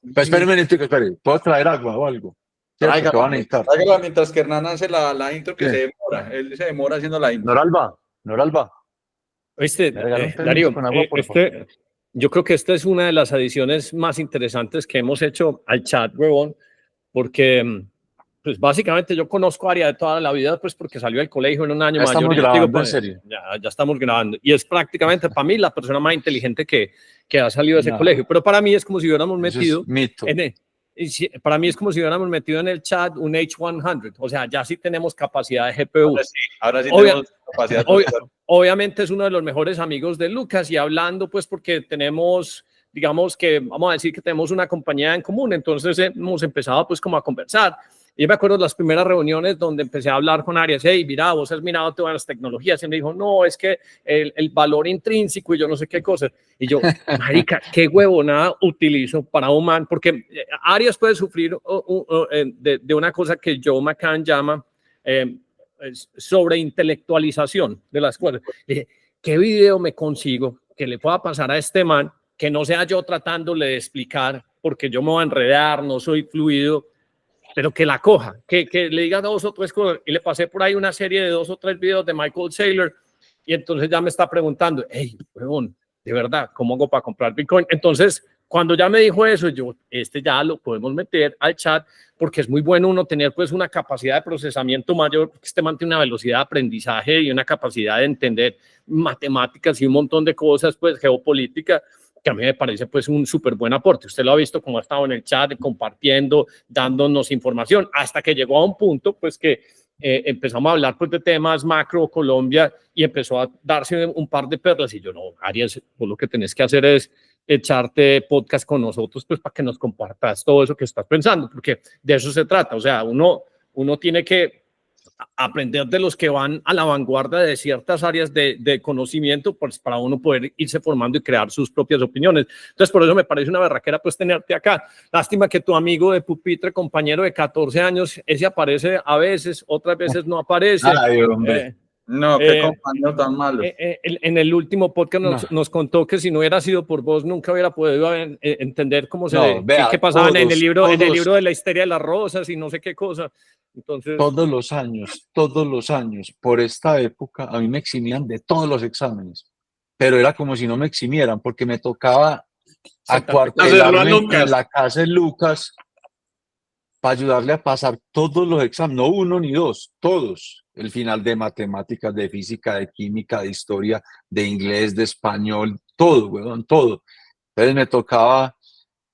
Pero espere un momentico, espere. ¿Puedo traer agua o algo? ¿Cierto? Que Tráigala, van a necesitar. tráigala mientras que Hernán hace la intro que ¿Qué? se demora. Él se demora haciendo la intro. Noralba, Noralba, ¿me regaló un termito Darío, con agua, por favor? yo creo que esta es una de las adiciones más interesantes que hemos hecho al chat, huevón, porque pues básicamente yo conozco a Aria de toda la vida, pues porque salió del colegio en un año Ya mayor estamos y yo digo, grabando, en pues serio. ya estamos grabando. Y es prácticamente para mí la persona más inteligente que ha salido de ese No, colegio. Pero para mí es como si hubiéramos eso es metido mito. para mí es como si hubiéramos metido en el chat un H100, o sea, ya sí tenemos capacidad de GPU. Ahora sí Obvia- tenemos capacidad de Ob- procesar. Obviamente es uno de los mejores amigos de Lucas y hablando pues porque tenemos, digamos que vamos a decir que tenemos una compañía en común, entonces hemos empezado pues como a conversar. Y me acuerdo de las primeras reuniones donde empecé a hablar con Arias, hey, mira, vos has mirado todas las tecnologías, y me dijo, no, es que el valor intrínseco y yo no sé qué cosas. Y yo, marica, qué huevonada utilizo para un man, porque Arias puede sufrir de una cosa que Joe McCann llama sobreintelectualización de las cosas. Le dije, ¿qué video me consigo que le pueda pasar a este man que no sea yo tratándole de explicar, porque yo me voy a enredar, no soy fluido, pero que la coja, que le diga dos o tres cosas? Y le pasé por ahí una serie de 2 o 3 videos de Michael Saylor y entonces ya me está preguntando, hey, huevón, de verdad, ¿cómo hago para comprar Bitcoin? Entonces, cuando ya me dijo eso, yo, ya lo podemos meter al chat porque es muy bueno uno tener pues una capacidad de procesamiento mayor, porque este mantiene una velocidad de aprendizaje y una capacidad de entender matemáticas y un montón de cosas, pues geopolítica, que a mí me parece pues un súper buen aporte. Usted lo ha visto como ha estado en el chat, compartiendo, dándonos información, hasta que llegó a un punto pues que empezamos a hablar pues de temas macro Colombia y empezó a darse un par de perlas y yo, no, Arias, vos lo que tenés que hacer es echarte podcast con nosotros pues para que nos compartas todo eso que estás pensando, porque de eso se trata. O sea, uno tiene que aprender de los que van a la vanguardia de ciertas áreas de conocimiento, pues para uno poder irse formando y crear sus propias opiniones. Entonces, por eso me parece una berraquera pues tenerte acá. Lástima que tu amigo de pupitre, compañero de 14 años, ese aparece a veces, otras veces no aparece. Ay, hombre. No, qué compañero tan malo. En el último podcast No, nos contó que si no hubiera sido por vos nunca hubiera podido entender cómo no, qué vea, pasaba en el libro todos, de la histeria de las rosas y no sé qué cosa. Entonces, todos los años, por esta época, a mí me eximían de todos los exámenes, pero era como si no me eximieran, porque me tocaba sentarte con Hacerlo a acuartelarme en Lucas. la casa de Lucas para ayudarle a pasar todos los exámenes, no uno ni dos, todos. El final de matemáticas, de física, de química, de historia, de inglés, de español, todo, weón, todo. Entonces me tocaba,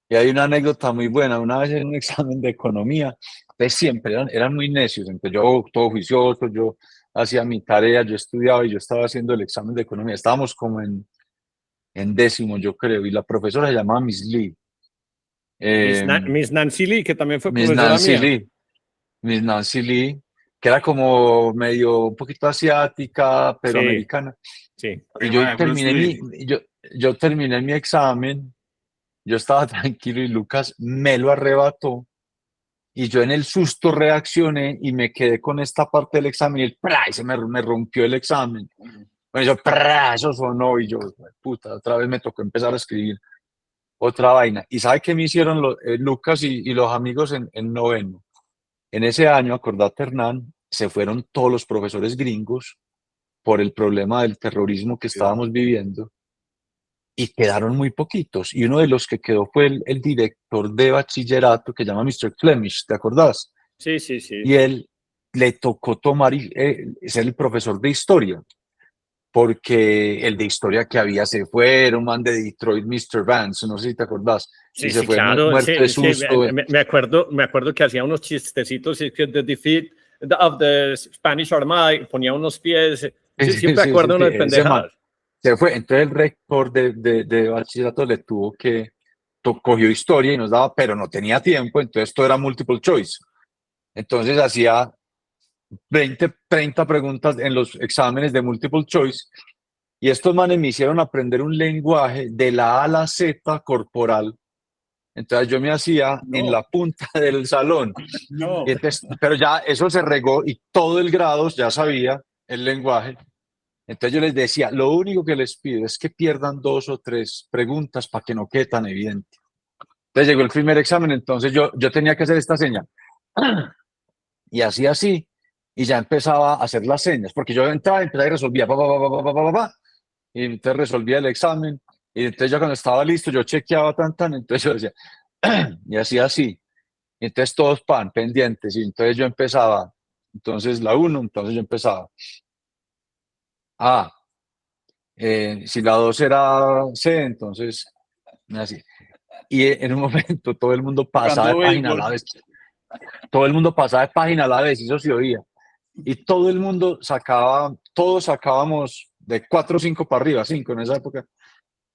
y hay una anécdota muy buena, una vez en un examen de economía, pues siempre eran muy necios, entonces yo todo juicioso, yo hacía mi tarea, yo estudiaba y yo estaba haciendo el examen de economía, estábamos como en décimo, yo creo, y la profesora se llamaba Miss Lee. Miss Nancy Lee, que también fue Miss profesora Nancy mía. Lee, Miss Nancy Lee, que era como medio un poquito asiática, pero Sí, americana. sí. Y Prima de Bruce Lee. yo terminé mi examen, yo estaba tranquilo y Lucas me lo arrebató y yo en el susto reaccioné y me quedé con esta parte del examen y, y me rompió el examen. Bueno, eso sonó y yo, puta, otra vez me tocó empezar a escribir otra vaina. ¿Y sabe qué me hicieron Lucas y los amigos en noveno? En ese año, acordate Hernán, se fueron todos los profesores gringos por el problema del terrorismo que estábamos viviendo y quedaron muy poquitos. Y uno de los que quedó fue el director de bachillerato que se llama Mr. Flemish, ¿te acordás? Sí, sí, sí. Y él le tocó tomar ser el profesor de historia, porque el de historia que había se fue, era un man de Detroit, Mr. Vance, no sé si te acordás, y Sí, se sí, fue claro. muerto de Sí, sí. susto. Me acuerdo que hacía unos chistecitos y que the defeat of the Spanish Armada y ponía unos pies. Sí, Sí, siempre sí, sí, acuerdo sí, uno de ese man pendejadas. se fue. Entonces el rector de bachillerato le tuvo que, cogió historia y nos daba, pero no tenía tiempo, entonces todo era multiple choice. Entonces hacía 20, 30 preguntas en los exámenes de multiple choice y estos manes me hicieron aprender un lenguaje de la A a la Z corporal. Entonces yo me hacía en No, la punta del salón. no. Y entonces, pero ya eso se regó y todo el grado ya sabía el lenguaje. Entonces yo les decía, lo único que les pido es que pierdan 2 o 3 preguntas para que no quede tan evidente. Entonces llegó el primer examen, entonces yo tenía que hacer esta seña. Y hacía así, y ya empezaba a hacer las señas, porque yo entraba y empezaba y resolvía, y entonces resolvía el examen, y entonces ya cuando estaba listo, yo chequeaba tan, entonces yo decía, y hacía así, y entonces todos pendientes, y entonces yo empezaba, entonces la 1, entonces yo empezaba, si la 2 era C, entonces, así. Y en un momento todo el mundo pasaba de Jugando página a béisbol. la vez, todo el mundo pasaba de página a la vez, y eso se oía. Y todo el mundo sacaba, todos sacábamos de 4 o 5 para arriba, 5 en esa época.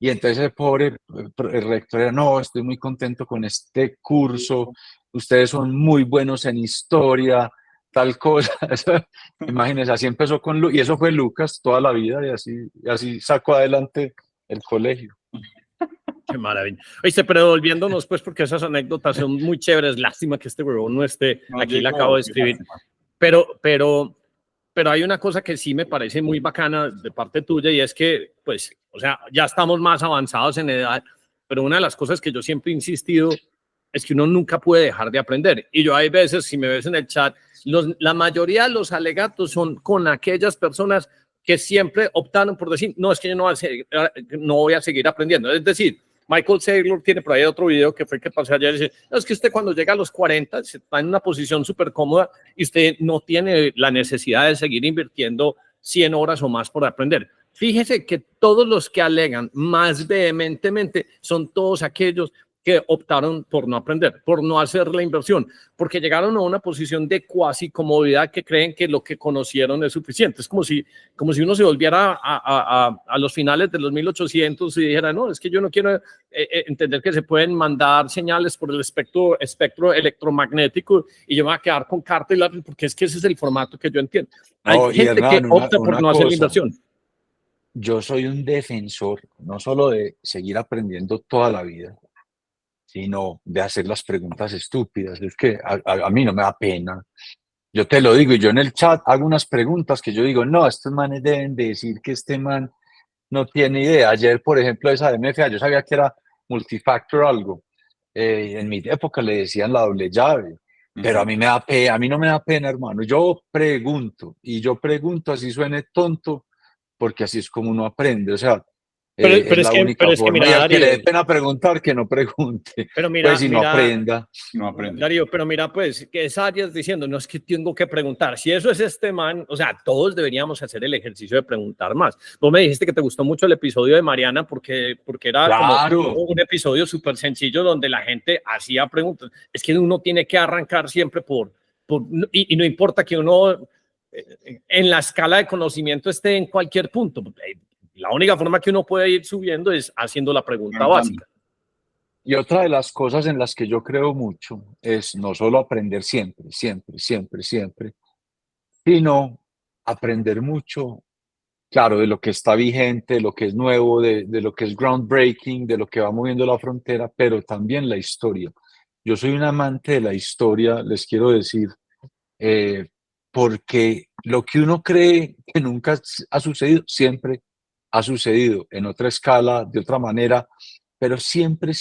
Y entonces el pobre el rector era, no, estoy muy contento con este curso, ustedes son muy buenos en historia, tal cosa. Imagínense, así empezó y eso fue Lucas toda la vida, y así sacó adelante el colegio. Qué maravilla. Oíste, pero volviéndonos, pues, porque esas anécdotas son muy chéveres. Lástima que este huevón no esté. No Aquí la llegó, acabo de qué escribir. lástima. Pero hay una cosa que sí me parece muy bacana de parte tuya, y es que, pues, o sea, ya estamos más avanzados en edad, pero una de las cosas que yo siempre he insistido es que uno nunca puede dejar de aprender. Y yo hay veces, si me ves en el chat, la mayoría de los alegatos son con aquellas personas que siempre optaron por decir, no, es que yo no voy a seguir aprendiendo. Es decir, Michael Saylor tiene por ahí otro video que fue el que pasé ayer, y dice, no, es que usted cuando llega a los 40 está en una posición súper cómoda y usted no tiene la necesidad de seguir invirtiendo 100 horas o más por aprender. Fíjese que todos los que alegan más vehementemente son todos aquellos que optaron por no aprender, por no hacer la inversión, porque llegaron a una posición de cuasi comodidad que creen que lo que conocieron es suficiente. Es como si uno se volviera a los finales de los 1800 y dijera, no, es que yo no quiero entender que se pueden mandar señales por el espectro electromagnético y yo me voy a quedar con carta y lápiz, porque es que ese es el formato que yo entiendo. Hay gente que opta por no hacer la inversión. Yo soy un defensor, no solo de seguir aprendiendo toda la vida, sino de hacer las preguntas estúpidas. Es que a mí no me da pena. Yo te lo digo, y yo en el chat hago unas preguntas que yo digo, no, estos manes deben de decir que este man no tiene idea. Ayer, por ejemplo, esa de MFA, yo sabía que era multifactor algo. En mi época le decían la doble llave, pero a mí me da pena, a mí no me da pena, hermano. Yo pregunto, y yo pregunto así suene tonto, porque así es como uno aprende. O sea, es la única forma. Y al que le dé pena preguntar, que no pregunte. Pero mira, pues si no aprenda. No aprende. Darío, pero mira, pues, que es Arias diciendo, no es que tengo que preguntar. Si eso es este man, o sea, todos deberíamos hacer el ejercicio de preguntar más. Vos me dijiste que te gustó mucho el episodio de Mariana porque era Claro, como un episodio súper sencillo donde la gente hacía preguntas. Es que uno tiene que arrancar siempre y no importa que uno en la escala de conocimiento esté en cualquier punto. La única forma que uno puede ir subiendo es haciendo la pregunta básica. Y otra de las cosas en las que yo creo mucho es no solo aprender siempre, sino aprender mucho, claro, de lo que está vigente, de lo que es nuevo, de lo que es groundbreaking, de lo que va moviendo la frontera, pero también la historia. Yo soy un amante de la historia, les quiero decir, porque lo que uno cree que nunca ha sucedido, siempre ha sucedido en otra escala, de otra manera, pero siempre.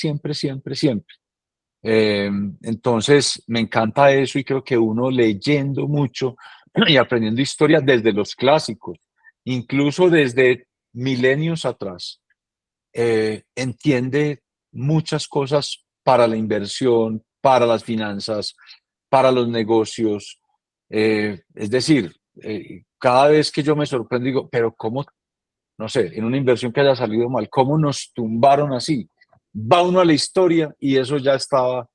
Entonces, me encanta eso y creo que uno leyendo mucho y aprendiendo historia desde los clásicos, incluso desde milenios atrás, entiende muchas cosas para la inversión, para las finanzas, para los negocios. Es decir, cada vez que yo me sorprendo, digo, pero ¿cómo? No sé, en una inversión que haya salido mal, ¿cómo nos tumbaron así? Va uno a la historia y eso ya estaba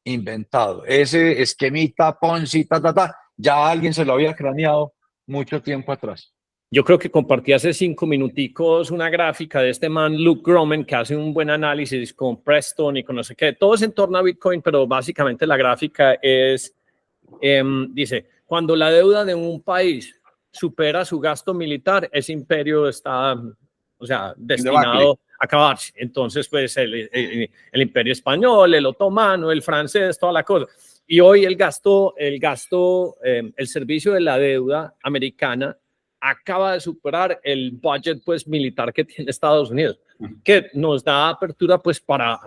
inventado. Ese esquemita, Ponzi, ya alguien se lo había craneado mucho tiempo atrás. Yo creo que compartí hace 5 minuticos una gráfica de este man, Luke Gromen, que hace un buen análisis con Preston y con no sé qué. Todo es en torno a Bitcoin, pero básicamente la gráfica es, dice, cuando la deuda de un país supera su gasto militar, ese imperio está, o sea, destinado a acabarse. Entonces, pues, el imperio español, el otomano, el francés, toda la cosa. Y hoy el servicio de la deuda americana acaba de superar el budget, pues, militar que tiene Estados Unidos, que nos da apertura, pues, para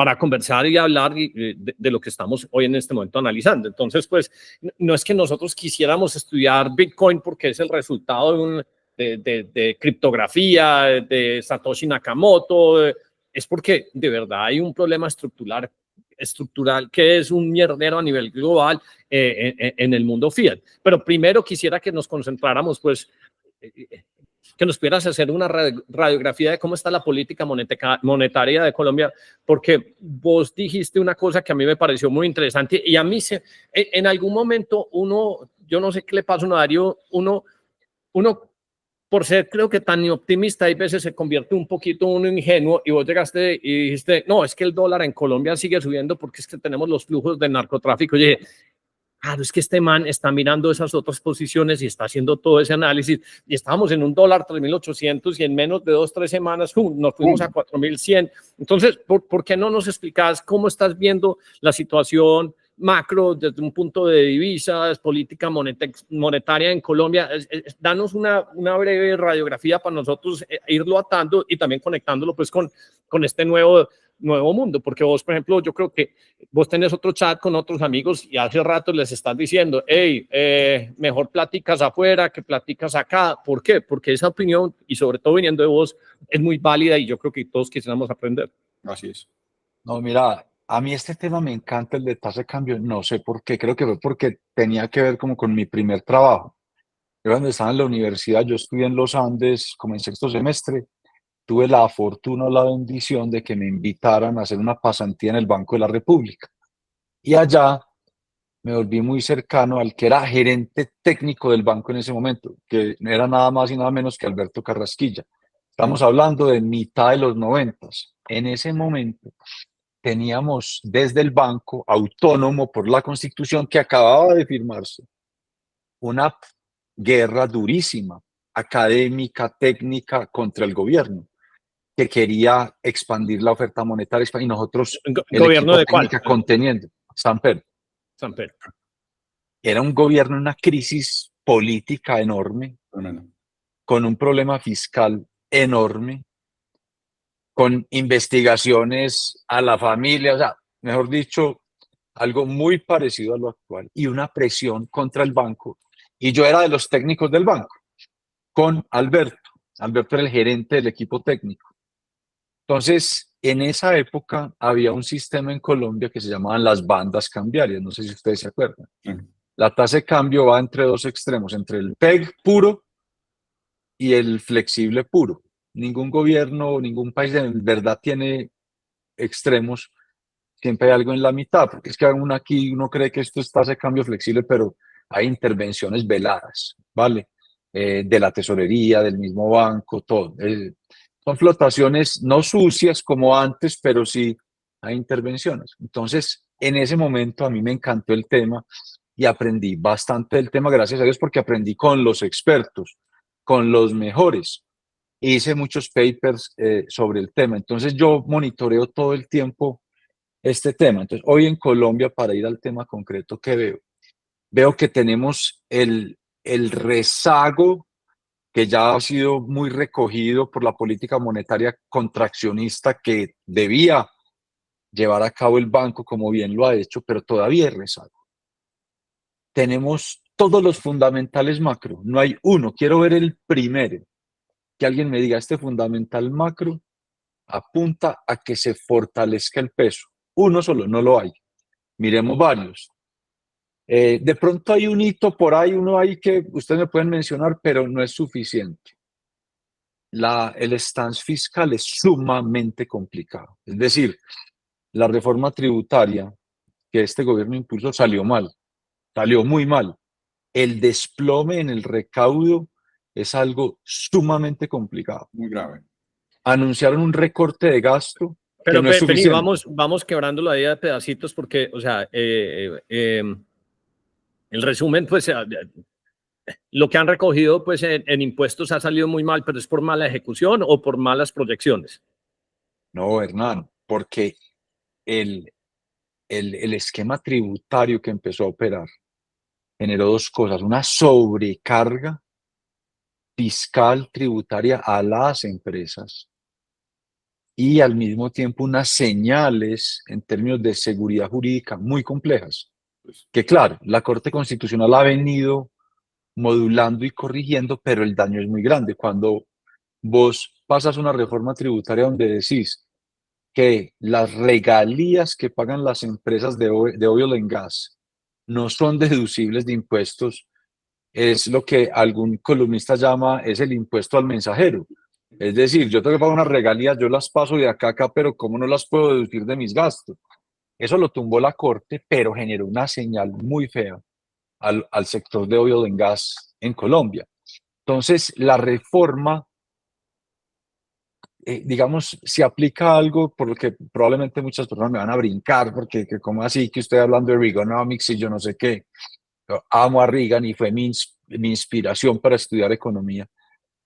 para conversar y hablar de lo que estamos hoy en este momento analizando. Entonces, pues, no es que nosotros quisiéramos estudiar Bitcoin porque es el resultado de criptografía, de Satoshi Nakamoto, es porque de verdad hay un problema estructural que es un mierdero a nivel global en el mundo fiat. Pero primero quisiera que nos concentráramos, pues, que nos pudieras hacer una radiografía de cómo está la política monetaria de Colombia, porque vos dijiste una cosa que a mí me pareció muy interesante y a mí en algún momento yo no sé qué le pasa a Darío, uno por ser creo que tan optimista, hay veces se convierte un poquito uno ingenuo y vos llegaste y dijiste, no, es que el dólar en Colombia sigue subiendo porque es que tenemos los flujos de narcotráfico. Y dije, claro, es que este man está mirando esas otras posiciones y está haciendo todo ese análisis y estábamos en un dólar 3.800 y en menos de 2-3 semanas nos fuimos a 4.100. Entonces, ¿por qué no nos explicas cómo estás viendo la situación macro desde un punto de divisas, política monetaria en Colombia? Danos una breve radiografía para nosotros irlo atando y también conectándolo pues con este nuevo mundo, porque vos, por ejemplo, yo creo que vos tenés otro chat con otros amigos y hace rato les estás diciendo, hey, mejor platicas afuera que platicas acá. ¿Por qué? Porque esa opinión, y sobre todo viniendo de vos, es muy válida y yo creo que todos quisiéramos aprender. Así es. No, mira, a mí este tema me encanta, el de tasa de cambio, no sé por qué, creo que fue porque tenía que ver como con mi primer trabajo. Yo cuando estaba en la universidad, yo estudié en los Andes como en sexto semestre, tuve la fortuna o la bendición de que me invitaran a hacer una pasantía en el Banco de la República. Y allá me volví muy cercano al que era gerente técnico del banco en ese momento, que no era nada más y nada menos que Alberto Carrasquilla. Estamos hablando de mitad de los 90. En ese momento teníamos desde el banco autónomo por la Constitución que acababa de firmarse una guerra durísima, académica, técnica contra el gobierno, que quería expandir la oferta monetaria y nosotros, el ¿Gobierno equipo de cuál? técnica conteniendo. Samper. San Pedro. Era un gobierno en una crisis política enorme, con un problema fiscal enorme, con investigaciones a la familia, o sea, mejor dicho, algo muy parecido a lo actual y una presión contra el banco. Y yo era de los técnicos del banco, con Alberto. Alberto era el gerente del equipo técnico. Entonces, en esa época había un sistema en Colombia que se llamaban las bandas cambiarias, no sé si ustedes se acuerdan. La tasa de cambio va entre dos extremos, entre el PEG puro y el flexible puro. Ningún gobierno, ningún país en verdad tiene extremos, siempre hay algo en la mitad, porque es que uno aquí uno cree que esto es tasa de cambio flexible, pero hay intervenciones veladas, ¿vale? De la tesorería, del mismo banco, todo. Son flotaciones no sucias como antes, pero sí hay intervenciones. Entonces, en ese momento a mí me encantó el tema y aprendí bastante del tema, gracias a Dios, porque aprendí con los expertos, con los mejores. Hice muchos papers sobre el tema. Entonces, yo monitoreo todo el tiempo este tema. Entonces, hoy en Colombia, para ir al tema concreto que veo, veo que tenemos el rezago que ya ha sido muy recogido por la política monetaria contraccionista que debía llevar a cabo el banco, como bien lo ha hecho, pero todavía hay rezago. Tenemos todos los fundamentales macro, no hay uno, quiero ver el primero, que alguien me diga, este fundamental macro apunta a que se fortalezca el peso. Uno solo, no lo hay. Miremos varios. De pronto hay un hito por ahí, uno ahí que ustedes me pueden mencionar, pero no es suficiente. El stance fiscal es sumamente complicado. Es decir, la reforma tributaria que este gobierno impulsó salió mal, salió muy mal. El desplome en el recaudo es algo sumamente complicado. Muy grave. Anunciaron un recorte de gasto que Pero no es suficiente. vamos quebrando la idea de pedacitos porque, o sea, el resumen, pues, lo que han recogido pues en impuestos ha salido muy mal, pero ¿es por mala ejecución o por malas proyecciones? No, Hernán, porque el esquema tributario que empezó a operar generó dos cosas, una sobrecarga fiscal tributaria a las empresas y al mismo tiempo unas señales en términos de seguridad jurídica muy complejas, que claro, la Corte Constitucional ha venido modulando y corrigiendo, pero el daño es muy grande. Cuando vos pasas una reforma tributaria donde decís que las regalías que pagan las empresas de oil and gas no son deducibles de impuestos, es lo que algún columnista llama, es el impuesto al mensajero. Es decir, yo tengo que pagar unas regalías, yo las paso de acá a acá, pero ¿cómo no las puedo deducir de mis gastos? Eso lo tumbó la Corte, pero generó una señal muy fea al sector de oil and gas en Colombia. Entonces, la reforma, digamos, si aplica algo por lo que probablemente muchas personas me van a brincar, porque como así que usted hablando de Reaganomics y yo no sé qué, yo amo a Reagan y fue mi inspiración para estudiar economía,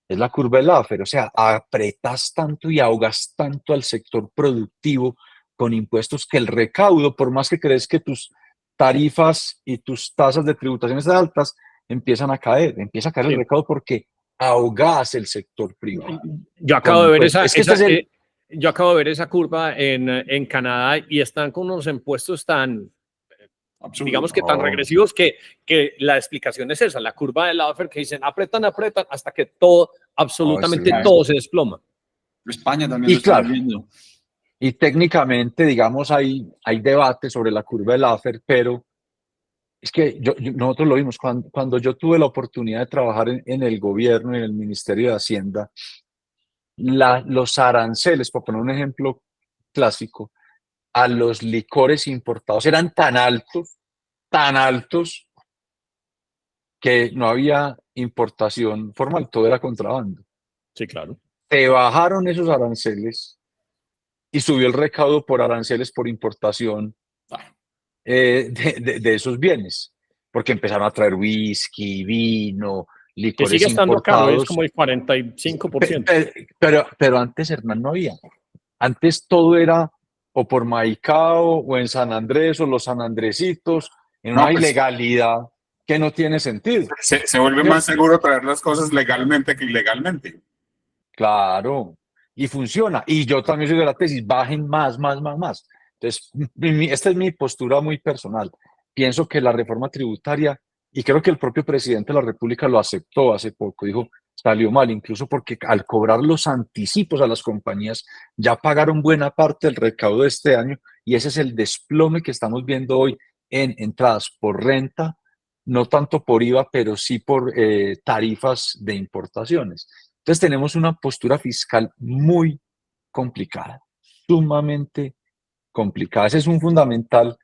es la curva de Laffer. O sea, apretas tanto y ahogas tanto al sector productivo con impuestos que el recaudo, por más que crees que tus tarifas y tus tasas de tributación están altas, empieza a caer el recaudo porque ahogas el sector privado. Yo acabo de ver yo acabo de ver esa curva en Canadá y están con unos impuestos tan, absurdo, digamos que tan regresivos que la explicación es esa, la curva de Laffer, que dicen apretan hasta que todo, absolutamente todo se desploma. España también lo está viendo. Y técnicamente, digamos, hay debate sobre la curva de Laffer, pero es que nosotros lo vimos cuando yo tuve la oportunidad de trabajar en el gobierno, en el Ministerio de Hacienda, los aranceles, por poner un ejemplo clásico, a los licores importados eran tan altos, que no había importación formal, todo era contrabando. Sí, claro. Se bajaron esos aranceles y subió el recaudo por aranceles por importación de esos bienes, porque empezaron a traer whisky, vino, licores que sigue estando importados. caro, es como el 45%. Pero antes, Hernán, no había. Antes todo era o por Maicao o en San Andrés o los sanandresitos, en una ilegalidad que no tiene sentido. Se vuelve más seguro traer las cosas legalmente que ilegalmente. Claro, y funciona. Y yo también soy de la tesis, bajen más. Entonces, esta es mi postura muy personal. Pienso que la reforma tributaria, y creo que el propio presidente de la República lo aceptó hace poco, dijo, salió mal, incluso porque al cobrar los anticipos a las compañías, ya pagaron buena parte del recaudo de este año, y ese es el desplome que estamos viendo hoy en entradas por renta, no tanto por IVA, pero sí por tarifas de importaciones. Entonces tenemos una postura fiscal muy complicada, sumamente complicada. Ese es un fundamental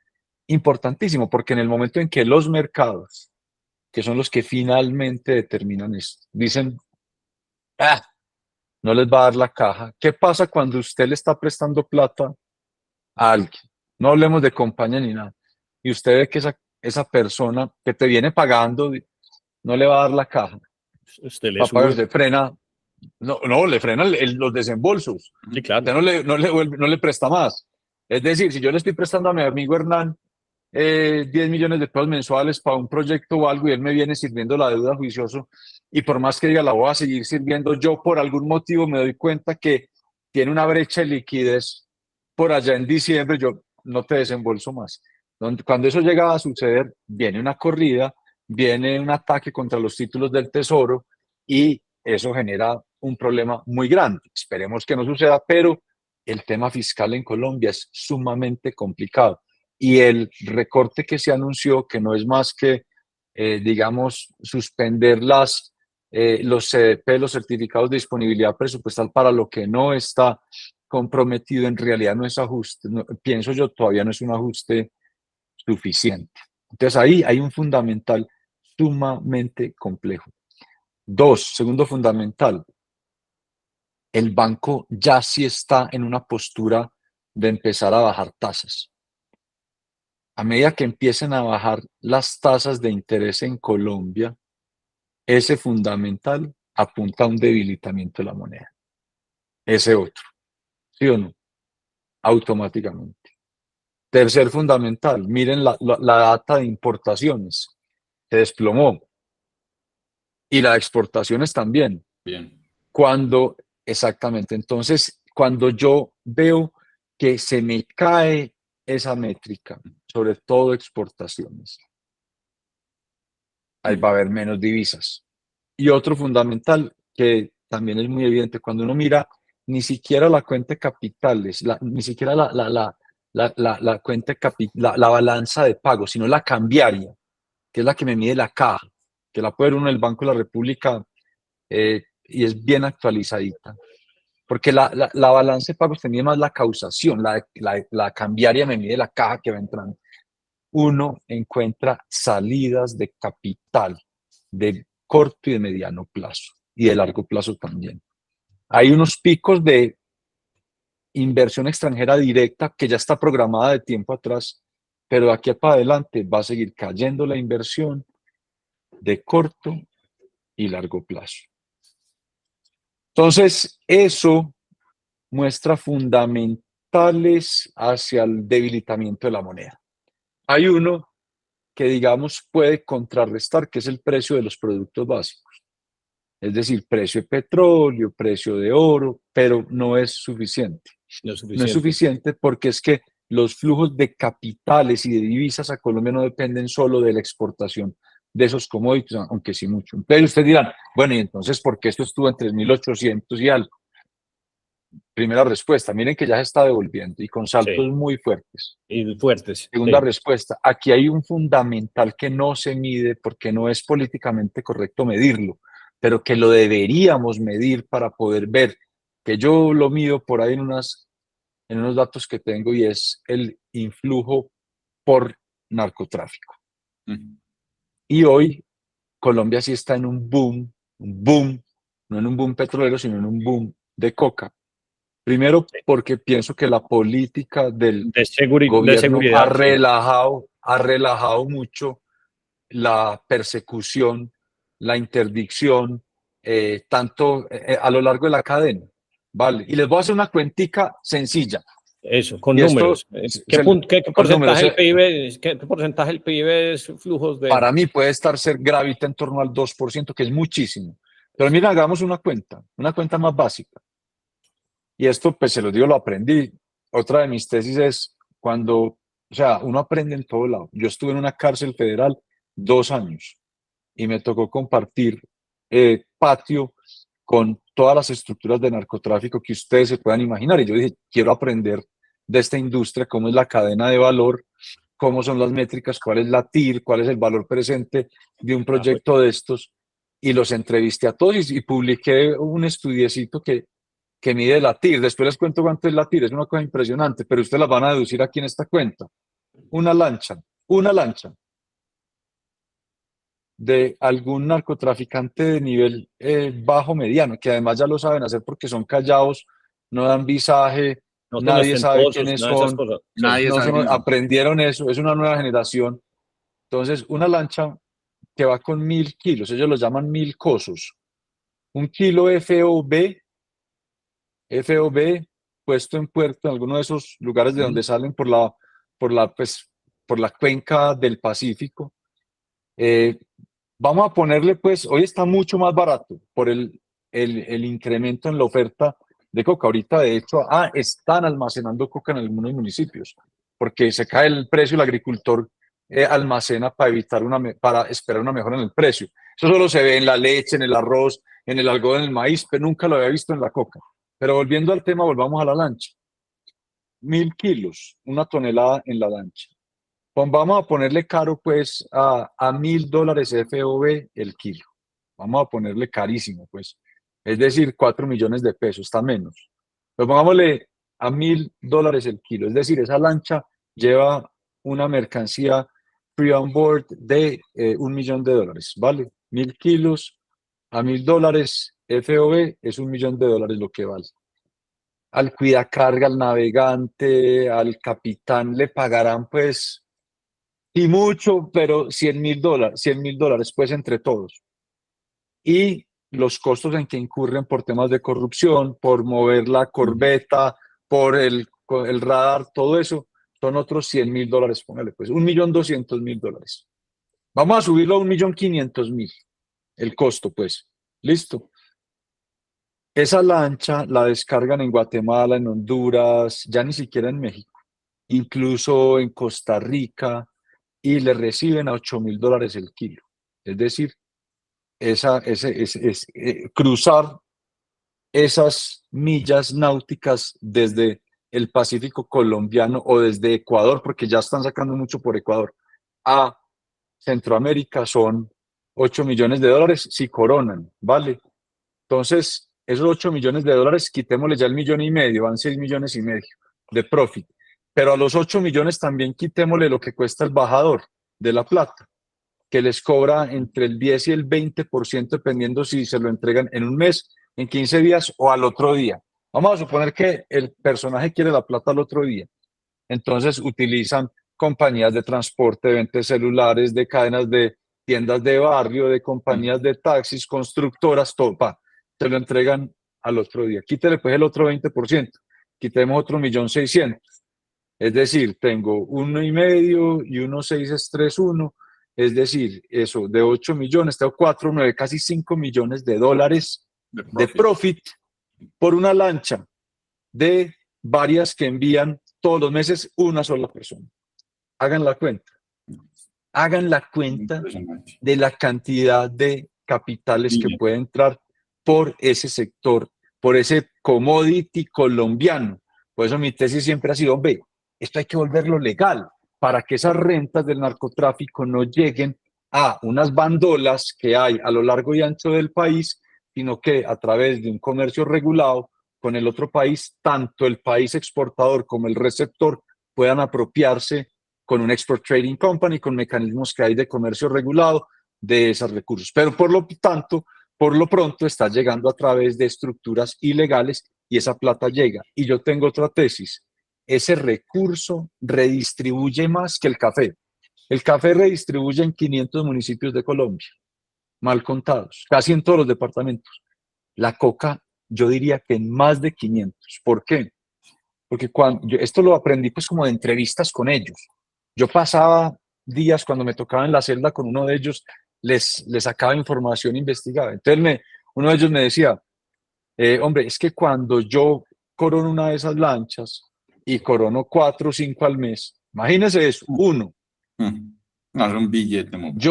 importantísimo, porque en el momento en que los mercados, que son los que finalmente determinan esto, dicen, no les va a dar la caja. ¿Qué pasa cuando usted le está prestando plata a alguien? No hablemos de compañía ni nada. Y usted ve que esa persona que te viene pagando no le va a dar la caja. Usted le Papá, usted frena. No, le frenan los desembolsos. Sí, claro. Usted no le presta más. Es decir, si yo le estoy prestando a mi amigo Hernán 10 millones de pesos mensuales para un proyecto o algo y él me viene sirviendo la deuda juicioso y por más que diga la voy a seguir sirviendo, yo por algún motivo me doy cuenta que tiene una brecha de liquidez por allá en diciembre, yo no te desembolso más. Cuando eso llega a suceder, viene una corrida, viene un ataque contra los títulos del Tesoro y eso genera un problema muy grande. Esperemos que no suceda, pero el tema fiscal en Colombia es sumamente complicado. Y el recorte que se anunció, que no es más que, digamos, suspender los CDP, los certificados de disponibilidad presupuestal para lo que no está comprometido, en realidad no es ajuste, pienso yo, todavía no es un ajuste suficiente. Entonces ahí hay un fundamental sumamente complejo. Segundo fundamental, el banco ya sí está en una postura de empezar a bajar tasas. A medida que empiecen a bajar las tasas de interés en Colombia, ese fundamental apunta a un debilitamiento de la moneda. Ese otro, ¿sí o no? Automáticamente. Tercer fundamental, miren la data de importaciones, se desplomó. Y la de exportaciones también. Bien. Exactamente, entonces, cuando yo veo que se me cae esa métrica, sobre todo exportaciones. Ahí va a haber menos divisas. Y otro fundamental que también es muy evidente, cuando uno mira ni siquiera la cuenta de capitales, ni siquiera la cuenta la balanza de pago, sino la cambiaria, que es la que me mide la caja, que la puede ver uno en el Banco de la República y es bien actualizadita. Porque la balanza de pagos tenía más la causación, la cambiaria me mide la caja que va entrando. Uno encuentra salidas de capital de corto y de mediano plazo y de largo plazo también. Hay unos picos de inversión extranjera directa que ya está programada de tiempo atrás, pero de aquí para adelante va a seguir cayendo la inversión de corto y largo plazo. Entonces, eso muestra fundamentales hacia el debilitamiento de la moneda. Hay uno que, digamos, puede contrarrestar, que es el precio de los productos básicos. Es decir, precio de petróleo, precio de oro, pero no es suficiente. No es suficiente. No es suficiente porque es que los flujos de capitales y de divisas a Colombia no dependen solo de la exportación de esos commodities, aunque sí mucho. Entonces ustedes dirán, bueno, y entonces, ¿por qué esto estuvo en 3.800 y algo? Primera respuesta, miren que ya se está devolviendo y con saltos muy fuertes. Y fuertes. Segunda respuesta, aquí hay un fundamental que no se mide porque no es políticamente correcto medirlo, pero que lo deberíamos medir para poder ver, que yo lo mido por ahí en unos datos que tengo, y es el influjo por narcotráfico. Y hoy Colombia sí está en un boom, no en un boom petrolero, sino en un boom de coca. Primero, porque pienso que la política del gobierno ha relajado mucho la persecución, la interdicción, tanto a lo largo de la cadena. ¿Vale? Y les voy a hacer una cuentica sencilla. Eso, con números. ¿Qué porcentaje del PIB es flujos de...? Para mí puede ser gravita en torno al 2%, que es muchísimo. Pero mira, hagamos una cuenta más básica. Y esto, pues se lo digo, lo aprendí. Otra de mis tesis es cuando, o sea, uno aprende en todo lado. Yo estuve en una cárcel federal 2 años y me tocó compartir patio con todas las estructuras de narcotráfico que ustedes se puedan imaginar. Y yo dije, quiero aprender de esta industria, cómo es la cadena de valor, cómo son las métricas, cuál es la TIR, cuál es el valor presente de un proyecto de estos. Y los entrevisté a todos y publiqué un estudiecito que mide la TIR. Después les cuento cuánto es la TIR, es una cosa impresionante, pero ustedes las van a deducir aquí en esta cuenta. Una lancha de algún narcotraficante de nivel bajo mediano, que además ya lo saben hacer porque son callados, no dan visaje, nadie sabe quiénes son, aprendieron eso, es una nueva generación. Entonces, una lancha que va con 1.000 kilos, ellos lo llaman 1.000 cosos. Un kilo FOB puesto en puerto en alguno de esos lugares de donde salen por la cuenca del Pacífico. Vamos a ponerle, pues, hoy está mucho más barato por el incremento en la oferta de coca. Ahorita, de hecho, están almacenando coca en algunos municipios, porque se cae el precio, el agricultor almacena para esperar una mejora en el precio. Eso solo se ve en la leche, en el arroz, en el algodón, en el maíz, pero nunca lo había visto en la coca. Pero volviendo al tema, volvamos a la lancha. 1.000 kilos, 1 tonelada en la lancha. Pues vamos a ponerle caro, pues, a $1.000 FOB el kilo. Vamos a ponerle carísimo, pues. Es decir, 4 millones de pesos, está menos. Pero pongámosle a $1.000 el kilo. Es decir, esa lancha lleva una mercancía free on board de $1 millón, ¿vale? 1.000 kilos a $1.000 FOB es $1 millón lo que vale. Al cuidacarga, al navegante, al capitán le pagarán, pues, y mucho, pero $100.000, pues, entre todos. Y los costos en que incurren por temas de corrupción, por mover la corbeta, por el radar, todo eso, son otros $100.000, póngale, pues, $1.200.000. Vamos a subirlo a $1.500.000, el costo, pues. Listo. Esa lancha la descargan en Guatemala, en Honduras, ya ni siquiera en México, incluso en Costa Rica, y le reciben a $8.000 el kilo. Es decir, cruzar esas millas náuticas desde el Pacífico colombiano o desde Ecuador, porque ya están sacando mucho por Ecuador, a Centroamérica son $8 millones si coronan, ¿vale? Entonces, esos $8 millones, quitémosle ya el 1,5 millones, van 6,5 millones de profit. Pero a los 8 millones también quitémosle lo que cuesta el bajador de La Plata, que les cobra entre el 10 y el 20%, dependiendo si se lo entregan en un mes, en 15 días o al otro día. Vamos a suponer que el personaje quiere la plata al otro día. Entonces utilizan compañías de transporte, de ventas celulares, de cadenas de tiendas de barrio, de compañías de taxis, constructoras, todo, se lo entregan al otro día. Quítele pues el otro 20%, quitemos otro 1,600,000. Es decir, tengo 1,5 y 1,6 es 3,1. Es decir, eso de 8 millones, tengo 4, 9, casi $5 millones de profit por una lancha de varias que envían todos los meses una sola persona. Hagan la cuenta. Hagan la cuenta de la cantidad de capitales que puede entrar por ese sector, por ese commodity colombiano. Por eso mi tesis siempre ha sido, hombre, esto hay que volverlo legal para que esas rentas del narcotráfico no lleguen a unas bandolas que hay a lo largo y ancho del país, sino que a través de un comercio regulado con el otro país, tanto el país exportador como el receptor puedan apropiarse con un Export Trading Company, con mecanismos que hay de comercio regulado de esos recursos. Pero por lo tanto, por lo pronto está llegando a través de estructuras ilegales y esa plata llega. Y yo tengo otra tesis. Ese recurso redistribuye más que el café. El café redistribuye en 500 municipios de Colombia, mal contados, casi en todos los departamentos. La coca, yo diría que en más de 500. ¿Por qué? Porque esto lo aprendí pues como de entrevistas con ellos. Yo pasaba días cuando me tocaba en la celda con uno de ellos, les sacaba información, investigaba. Entonces uno de ellos me decía, hombre, es que cuando yo corono una de esas lanchas y corono 4 o 5 al mes, imagínese eso, uno. No, es un billete. Entonces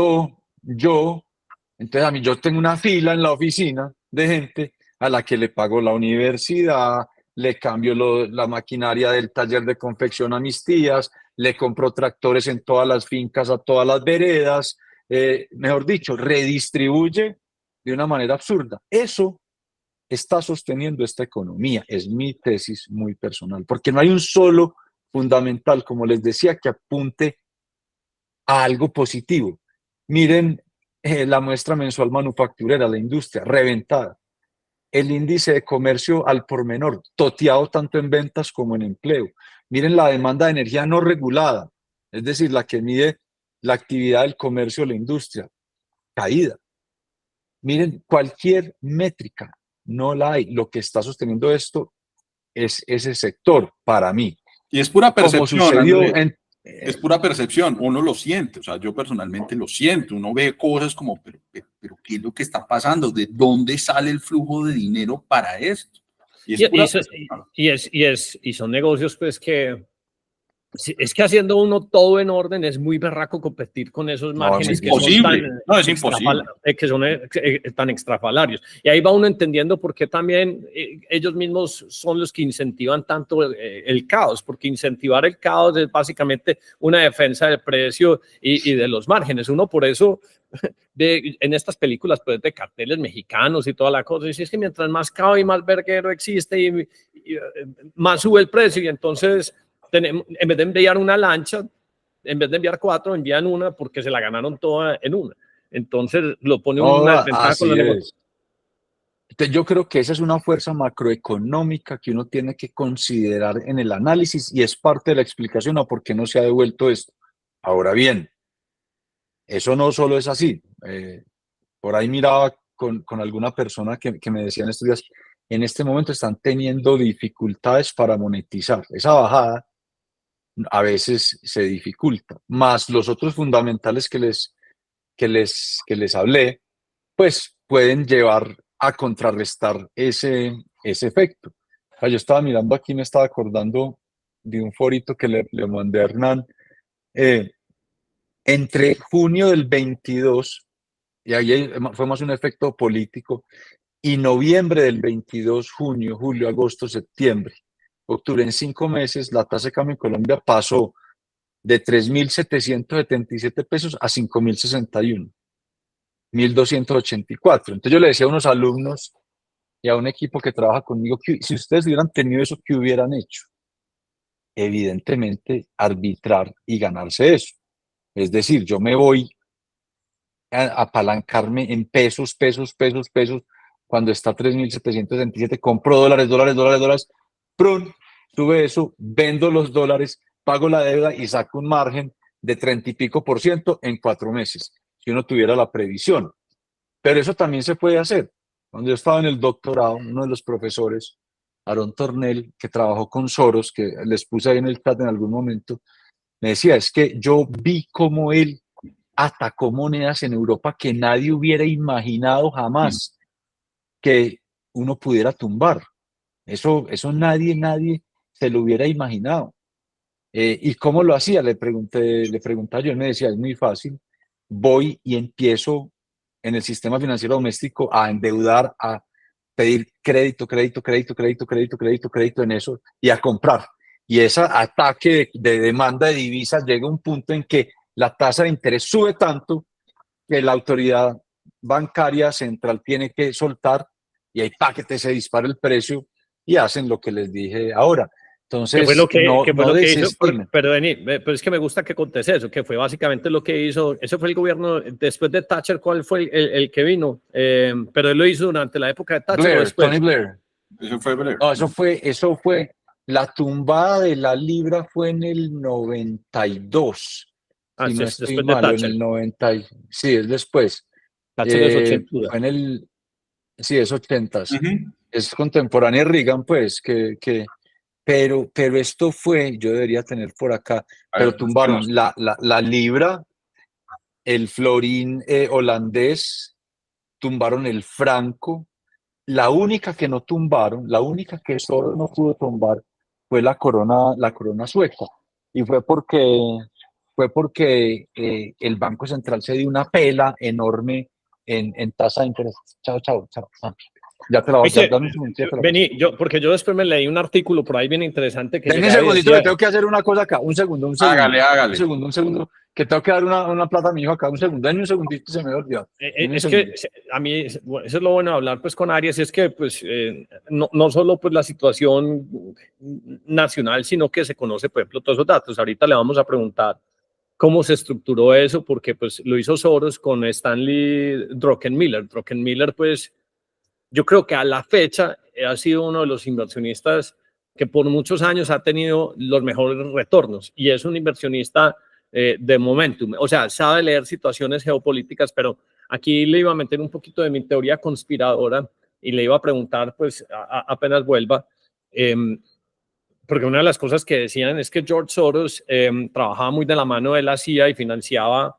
yo tengo una fila en la oficina de gente a la que le pago la universidad, le cambio la maquinaria del taller de confección a mis tías, le compro tractores en todas las fincas, a todas las veredas, mejor dicho, redistribuye de una manera absurda. Eso está sosteniendo esta economía, es mi tesis muy personal, porque no hay un solo fundamental, como les decía, que apunte a algo positivo. Miren la muestra mensual manufacturera, la industria, reventada. El índice de comercio al por menor, toteado tanto en ventas como en empleo. Miren la demanda de energía no regulada, es decir, la que mide la actividad del comercio o la industria, caída. Miren, cualquier métrica, no la hay. Lo que está sosteniendo esto es ese sector, para mí. Y es pura percepción, como sucedió es pura percepción, uno lo siente, o sea, yo personalmente lo siento, uno ve cosas como, pero ¿qué es lo que está pasando? ¿De dónde sale el flujo de dinero para esto? Y son negocios pues que es que haciendo uno todo en orden es muy berraco competir con esos márgenes que son tan extrafalarios. Y ahí va uno entendiendo por qué también ellos mismos son los que incentivan tanto el caos, porque incentivar el caos es básicamente una defensa del precio y de los márgenes. Uno por eso en estas películas pues, de carteles mexicanos y toda la cosa, dice, es que mientras más caos y más verguero existe y más sube el precio y entonces en vez de enviar una lancha, en vez de enviar 4, envían una porque se la ganaron toda en una. Entonces lo pone una desventaja con los negocios. Yo creo que esa es una fuerza macroeconómica que uno tiene que considerar en el análisis y es parte de la explicación a por qué no se ha devuelto esto. Ahora bien, eso no solo es así. Por ahí miraba con alguna persona que me decía en estos días, en este momento están teniendo dificultades para monetizar. Esa bajada a veces se dificulta, más los otros fundamentales que les hablé, pues pueden llevar a contrarrestar ese efecto. O sea, yo estaba mirando aquí, me estaba acordando de un forito que le mandé a Hernán. Entre junio del 22, y ahí fue más un efecto político, y noviembre del 22, junio, julio, agosto, septiembre, octubre, en 5 meses, la tasa de cambio en Colombia pasó de 3.777 pesos a 5.061, 1.284. Entonces yo le decía a unos alumnos y a un equipo que trabaja conmigo que si ustedes hubieran tenido eso, ¿qué hubieran hecho? Evidentemente, arbitrar y ganarse eso. Es decir, yo me voy a apalancarme en pesos, cuando está 3.777, compro dólares, ¡prun! Sube eso, vendo los dólares, pago la deuda y saco un margen de 30 y pico % en 4 meses, si uno tuviera la previsión. Pero eso también se puede hacer. Cuando yo estaba en el doctorado, uno de los profesores, Aaron Tornell, que trabajó con Soros, que les puse ahí en el chat en algún momento, me decía, es que yo vi cómo él atacó monedas en Europa que nadie hubiera imaginado jamás que uno pudiera tumbar. Eso nadie se lo hubiera imaginado. ¿Y cómo lo hacía? Le preguntaba yo, él me decía, es muy fácil, voy y empiezo en el sistema financiero doméstico a endeudar, a pedir crédito en eso y a comprar. Y ese ataque de demanda de divisas llega a un punto en que la tasa de interés sube tanto que la autoridad bancaria central tiene que soltar y ahí que se dispara el precio y hacen lo que les dije ahora. Entonces, ¿Qué fue lo que hizo? desestimen. Pero es que me gusta que contes eso, que fue básicamente lo que hizo. Ese fue el gobierno después de Thatcher. ¿Cuál fue el que vino? Pero él lo hizo durante la época de Thatcher. Blair, ¿o después? Tony Blair. Eso fue Blair. No, eso fue, la tumbada de la libra fue en el 92. Si no Sí, estoy después de mal, en Thatcher. el 90, sí, es después. Thatcher es 80. Fue en el, sí, es 80s. Ujú. Es contemporáneo de Reagan, pues, pero esto fue, yo debería tener por acá, A pero ver, tumbaron busquemos. la libra, el florín holandés, tumbaron el franco. La única que no tumbaron, la única que solo no pudo tumbar fue la corona sueca. Y fue porque el Banco Central se dio una pela enorme en tasa de interés. Chao. Ya te la voy a Oye, dame un segundito, ya te la paso. vení, porque yo después me leí un artículo por ahí bien interesante que Denme un llegaba y segundito, decía, que tengo que hacer una cosa acá. Un segundo. Hágale. Un segundo. Que tengo que dar una plata a mi hijo acá. Un segundo. Denme un segundito, se me olvidó. es que a mí eso es lo bueno de hablar pues con Arias, es que pues no solo pues la situación nacional, sino que se conoce, por ejemplo, todos esos datos. Ahorita le vamos a preguntar cómo se estructuró eso, porque pues lo hizo Soros con Stanley Druckenmiller. Druckenmiller, pues yo creo que a la fecha ha sido uno de los inversionistas que por muchos años ha tenido los mejores retornos y es un inversionista de momentum, o sea, sabe leer situaciones geopolíticas, pero aquí le iba a meter un poquito de mi teoría conspiradora y le iba a preguntar, pues apenas vuelva, porque una de las cosas que decían es que George Soros trabajaba muy de la mano de la CIA y financiaba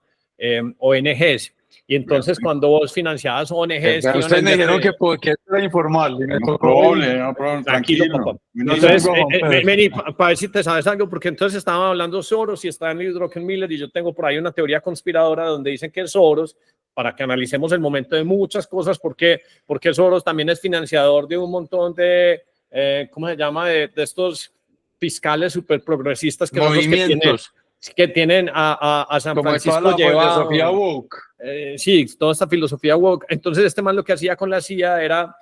ONGs. Y entonces cuando vos financiabas ONGs... ustedes me dijeron que era informal. Y me No tocó problema, Tranquilo, papá. Entonces, vení, para ver si te sabes algo, porque entonces estaban hablando Soros y Stanley Druckenmiller, y yo tengo por ahí una teoría conspiradora donde dicen que Soros, para que analicemos el momento de muchas cosas, porque Soros también es financiador de un montón de, ¿cómo se llama?, de estos fiscales súper progresistas que movimientos. son los que tienen a San Como Francisco toda la llevado. filosofía woke. Sí, toda esta filosofía woke. Entonces este man lo que hacía con la CIA era,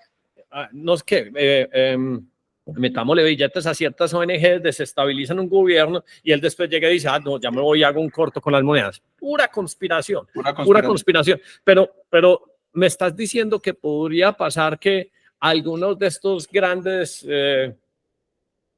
no sé qué, metámosle billetes a ciertas ONGs, desestabilizan un gobierno y él después llega y dice, no, ya me voy y hago un corto con las monedas. Pura conspiración. Pero me estás diciendo que podría pasar que algunos de estos grandes...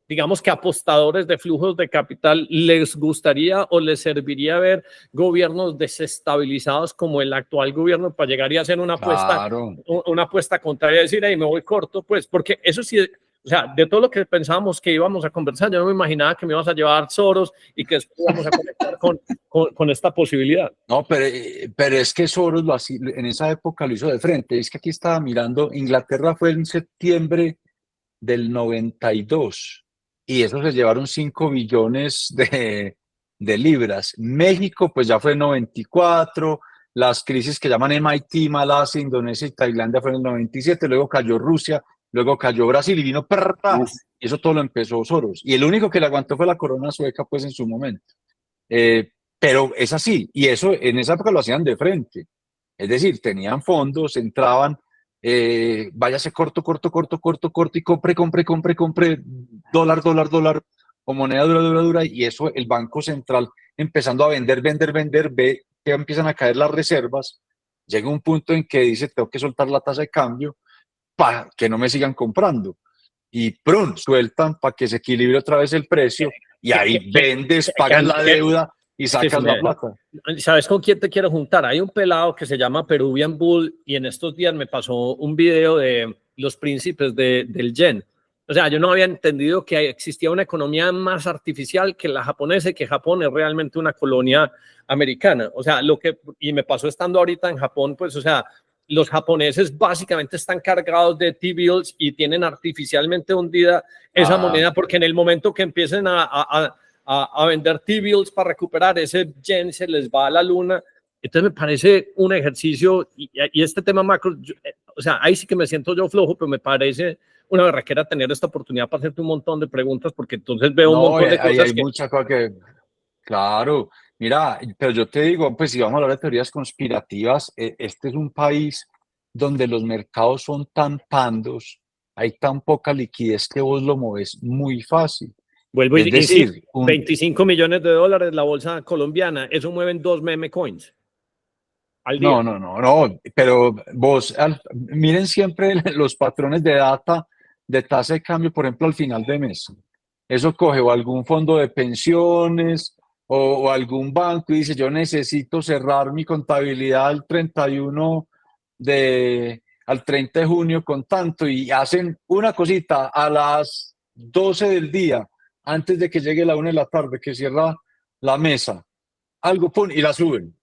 digamos que apostadores de flujos de capital, ¿les gustaría o les serviría ver gobiernos desestabilizados como el actual gobierno para llegar y hacer una apuesta contraria y decir, ahí me voy corto? Pues porque eso sí, o sea, de todo lo que pensábamos que íbamos a conversar, yo no me imaginaba que me ibas a llevar Soros y que después íbamos a conectar con esta posibilidad. No, pero es que Soros en esa época lo hizo de frente. Es que aquí estaba mirando, Inglaterra fue en septiembre del 92 y eso se llevaron 5 billones de libras. México pues ya fue en 94, las crisis que llaman MIT, Malasia, Indonesia y Tailandia fueron en el 97, luego cayó Rusia, luego cayó Brasil y vino ¡prrra! Y eso todo lo empezó Soros. Y el único que le aguantó fue la corona sueca pues en su momento. Pero es así, y eso en esa época lo hacían de frente. Es decir, tenían fondos, entraban, váyase corto y compre, dólar, o moneda dura, y eso el Banco Central empezando a vender, ve que empiezan a caer las reservas, llega un punto en que dice, tengo que soltar la tasa de cambio para que no me sigan comprando. Y ¡prum! Sueltan para que se equilibre otra vez el precio, y ahí vendes, pagas la deuda y sacas la plata. ¿Sabes con quién te quiero juntar? Hay un pelado que se llama Peruvian Bull y en estos días me pasó un video de los príncipes del yen. O sea, yo no había entendido que existía una economía más artificial que la japonesa y que Japón es realmente una colonia americana. O sea, y me pasó estando ahorita en Japón, pues, o sea, los japoneses básicamente están cargados de T-bills y tienen artificialmente hundida esa moneda porque en el momento que empiecen a vender T-bills para recuperar ese yen se les va a la luna. Entonces me parece un ejercicio y este tema macro, o sea, ahí sí que me siento yo flojo, pero me parece una berraquera tener esta oportunidad para hacerte un montón de preguntas porque entonces veo un montón de cosas. Hay mucha cosa que, claro, mira, pero yo te digo, pues si vamos a hablar de teorías conspirativas, este es un país donde los mercados son tan pandos, hay tan poca liquidez que vos lo moves muy fácil. Vuelvo es decir, 25 millones de dólares la bolsa colombiana, eso mueven 2 meme coins al día. No, pero vos, miren siempre los patrones de data de tasa de cambio, por ejemplo, al final de mes. Eso coge o algún fondo de pensiones o algún banco y dice, yo necesito cerrar mi contabilidad al 30 de junio con tanto, y hacen una cosita a las 12 del día, antes de que llegue la 1 de la tarde, que cierra la mesa, algo, pum, y la suben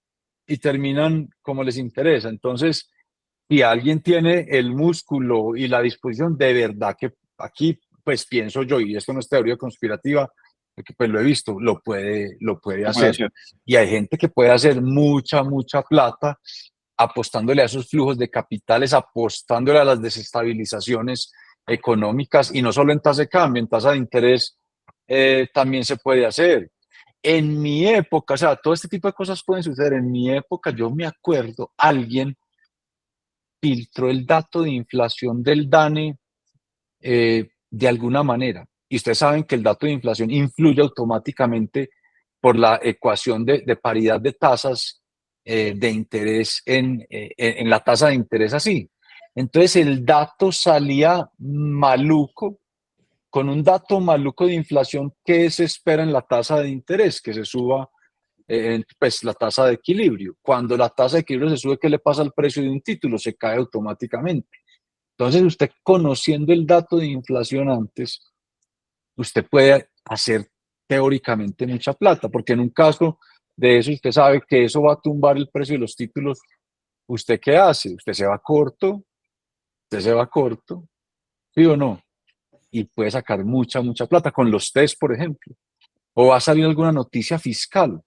y terminan como les interesa. Entonces, si alguien tiene el músculo y la disposición, de verdad que aquí, pues pienso yo, y esto no es teoría conspirativa, porque pues lo he visto, lo puede hacer. Y hay gente que puede hacer mucha plata apostándole a esos flujos de capitales, apostándole a las desestabilizaciones económicas, y no solo en tasa de cambio, en tasa de interés también se puede hacer. En mi época, o sea, todo este tipo de cosas pueden suceder. En mi época, yo me acuerdo, alguien filtró el dato de inflación del DANE de alguna manera. Y ustedes saben que el dato de inflación influye automáticamente por la ecuación de paridad de tasas de interés en la tasa de interés así. Entonces el dato salía maluco, con un dato maluco de inflación que se espera en la tasa de interés, que se suba pues la tasa de equilibrio. Cuando la tasa de equilibrio se sube, ¿qué le pasa al precio de un título? Se cae automáticamente. Entonces, usted conociendo el dato de inflación antes, usted puede hacer teóricamente mucha plata, porque en un caso de eso usted sabe que eso va a tumbar el precio de los títulos. ¿Usted qué hace? Usted se va corto, ¿sí o no? Y puede sacar mucha plata con los test, por ejemplo. O va a salir alguna noticia fiscal.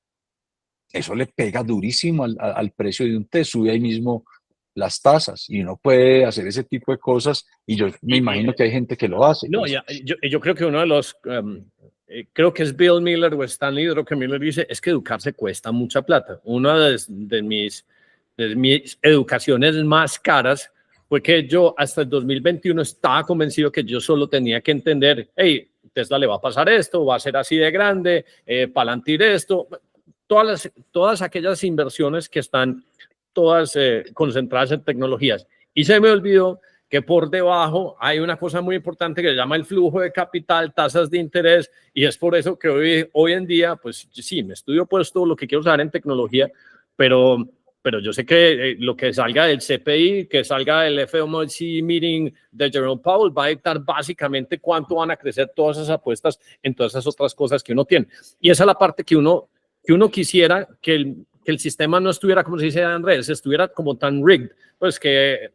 Eso le pega durísimo al precio de un té, sube ahí mismo las tasas, y uno puede hacer ese tipo de cosas, y yo me imagino que hay gente que lo hace. No, pues. yo creo que uno de los, creo que es Bill Miller o Stanley Druckenmiller, dice, es que educarse cuesta mucha plata. Una de mis educaciones más caras fue que yo hasta el 2021 estaba convencido que yo solo tenía que entender, hey, Tesla le va a pasar esto, va a ser así de grande, Palantir esto, todas aquellas inversiones que están todas concentradas en tecnologías. Y se me olvidó que por debajo hay una cosa muy importante que se llama el flujo de capital, tasas de interés, y es por eso que hoy en día, pues sí, me estudio pues todo lo que quiero saber en tecnología, pero yo sé que lo que salga del CPI, que salga del FOMC meeting de Jerome Powell, va a dictar básicamente cuánto van a crecer todas esas apuestas en todas esas otras cosas que uno tiene. Y esa es la parte que uno que uno quisiera que el sistema no estuviera, como se dice en redes, estuviera como tan rigged, pues que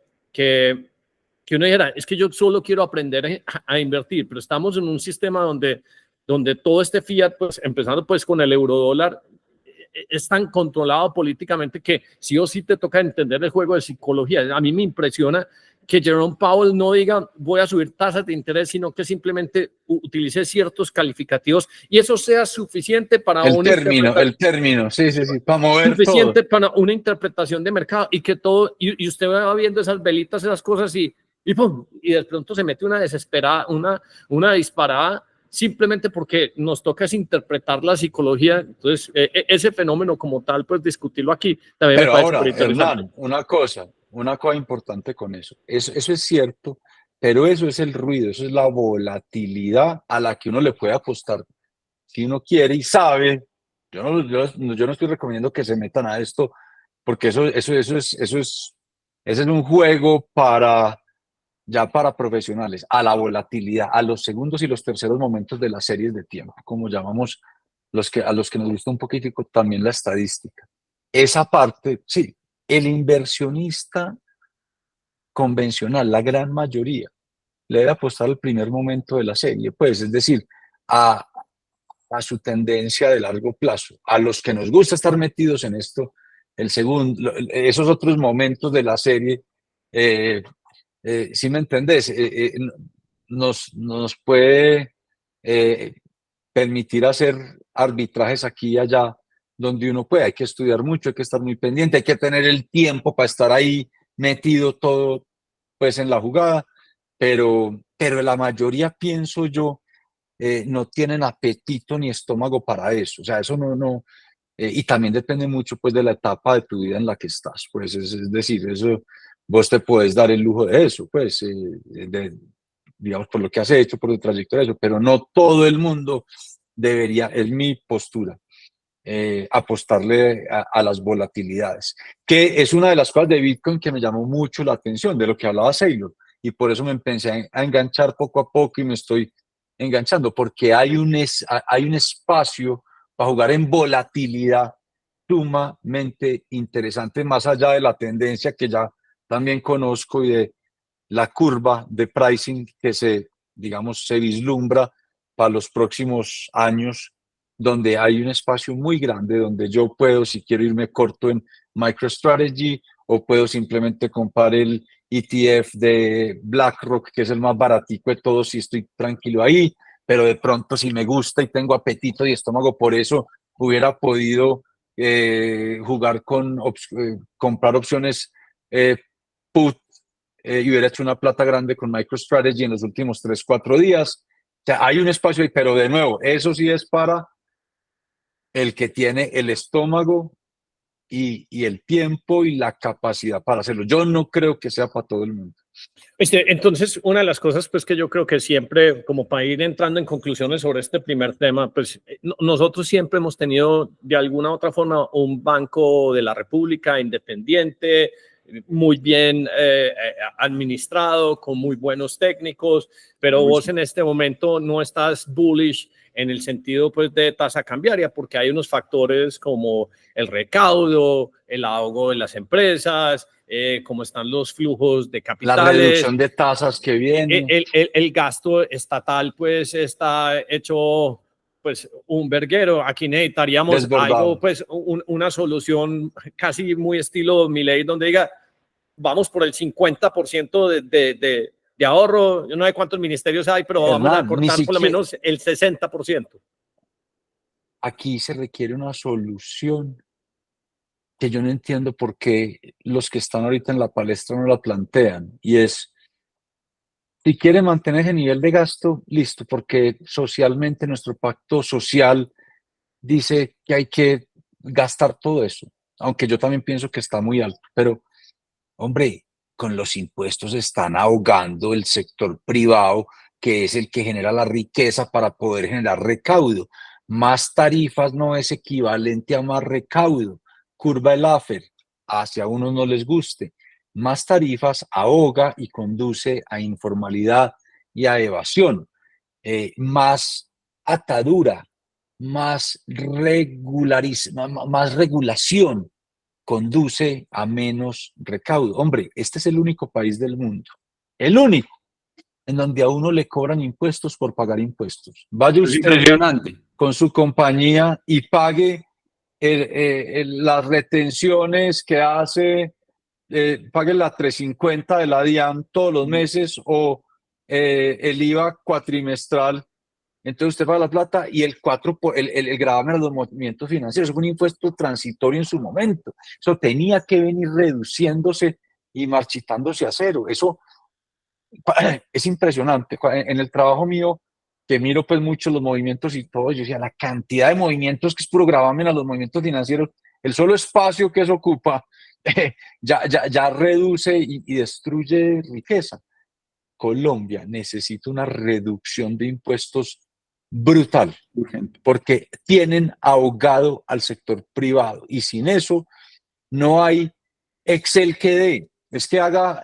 uno dijera, es que yo solo quiero aprender a invertir, pero estamos en un sistema donde todo este fiat, pues empezando pues con el eurodólar, es tan controlado políticamente que sí o sí te toca entender el juego de psicología. A mí me impresiona que Jerome Powell no diga voy a subir tasas de interés, sino que simplemente utilice ciertos calificativos y eso sea suficiente para el término, sí, para mover suficiente todo. para una interpretación de mercado y que todo, y usted va viendo esas velitas, esas cosas y ¡pum! Y de pronto se mete una desesperada, una disparada, simplemente porque nos toca es interpretar la psicología. Entonces, ese fenómeno como tal, pues discutirlo aquí también me Pero parece ahora, súper interesante. Hernán, una cosa importante con eso es cierto, pero eso es el ruido, eso es la volatilidad a la que uno le puede apostar si uno quiere y sabe. Yo no estoy recomendando que se metan a esto, porque ese es un juego para profesionales, a la volatilidad, a los segundos y los terceros momentos de las series de tiempo, como llamamos a los que nos gusta un poquitico también la estadística. Esa parte, sí, el inversionista convencional, la gran mayoría, le debe apostar al primer momento de la serie, pues, es decir, a su tendencia de largo plazo. A los que nos gusta estar metidos en esto, esos otros momentos de la serie, ¿sí me entendés? Nos puede permitir hacer arbitrajes aquí y allá donde uno puede. Hay que estudiar mucho, hay que estar muy pendiente, hay que tener el tiempo para estar ahí metido todo pues en la jugada, pero la mayoría, pienso yo, no tienen apetito ni estómago para eso. O sea, eso no, y también depende mucho pues de la etapa de tu vida en la que estás. Pues es decir, eso vos te puedes dar el lujo de eso, pues, digamos, por lo que has hecho, por tu trayectoria, eso, pero no todo el mundo debería, es mi postura, apostarle a las volatilidades, que es una de las cosas de Bitcoin que me llamó mucho la atención, de lo que hablaba Saylor, y por eso me empecé a enganchar poco a poco y me estoy enganchando, porque hay hay un espacio para jugar en volatilidad sumamente interesante, más allá de la tendencia que ya también conozco y de la curva de pricing que digamos, se vislumbra para los próximos años, donde hay un espacio muy grande donde yo puedo, si quiero irme corto en MicroStrategy, o puedo simplemente comprar el ETF de BlackRock, que es el más baratico de todos, y estoy tranquilo ahí, pero de pronto si me gusta y tengo apetito y estómago, por eso hubiera podido jugar comprar opciones put, y hubiera hecho una plata grande con MicroStrategy en los últimos 3, 4 días. O sea, hay un espacio ahí, pero de nuevo, eso sí es para el que tiene el estómago y el tiempo y la capacidad para hacerlo. Yo no creo que sea para todo el mundo. Entonces, una de las cosas pues que yo creo que siempre, como para ir entrando en conclusiones sobre este primer tema, pues nosotros siempre hemos tenido de alguna u otra forma un Banco de la República independiente, muy bien administrado, con muy buenos técnicos, pero vos en este momento no estás bullish en el sentido pues de tasa cambiaria, porque hay unos factores como el recaudo, el ahogo de las empresas, cómo están los flujos de capitales. La reducción de tasas que viene. El gasto estatal pues está hecho pues un verguero. Aquí necesitaríamos Desbordado. algo, pues una solución casi muy estilo Milei, donde diga, vamos por el 50% de ahorro. Yo no sé cuántos ministerios hay, pero vamos a cortar por lo menos el 60%. Aquí se requiere una solución que yo no entiendo por qué los que están ahorita en la palestra no la plantean, y es, si quiere mantener ese nivel de gasto, listo, porque socialmente nuestro pacto social dice que hay que gastar todo eso, aunque yo también pienso que está muy alto, pero hombre, con los impuestos están ahogando el sector privado, que es el que genera la riqueza para poder generar recaudo. Más tarifas no es equivalente a más recaudo. Curva el Laffer, hacia unos no les guste. Más tarifas ahoga y conduce a informalidad y a evasión. Más atadura más regulación conduce a menos recaudo. Hombre, este es el único país del mundo, el único, en donde a uno le cobran impuestos por pagar impuestos. Vaya Es usted impresionante. con su compañía y pague las retenciones que hace, pague la 350 de la DIAN todos los meses o el IVA cuatrimestral. Entonces usted paga la plata y el gravamen a los movimientos financieros. Es un impuesto transitorio en su momento. Eso tenía que venir reduciéndose y marchitándose a cero. Eso es impresionante. En el trabajo mío, que miro pues mucho los movimientos y todo, yo decía, la cantidad de movimientos que es puro gravamen a los movimientos financieros, el solo espacio que eso ocupa, ya reduce y destruye riqueza. Colombia necesita una reducción de impuestos brutal, Urgente. porque tienen ahogado al sector privado y sin eso no hay Excel que dé. Es que haga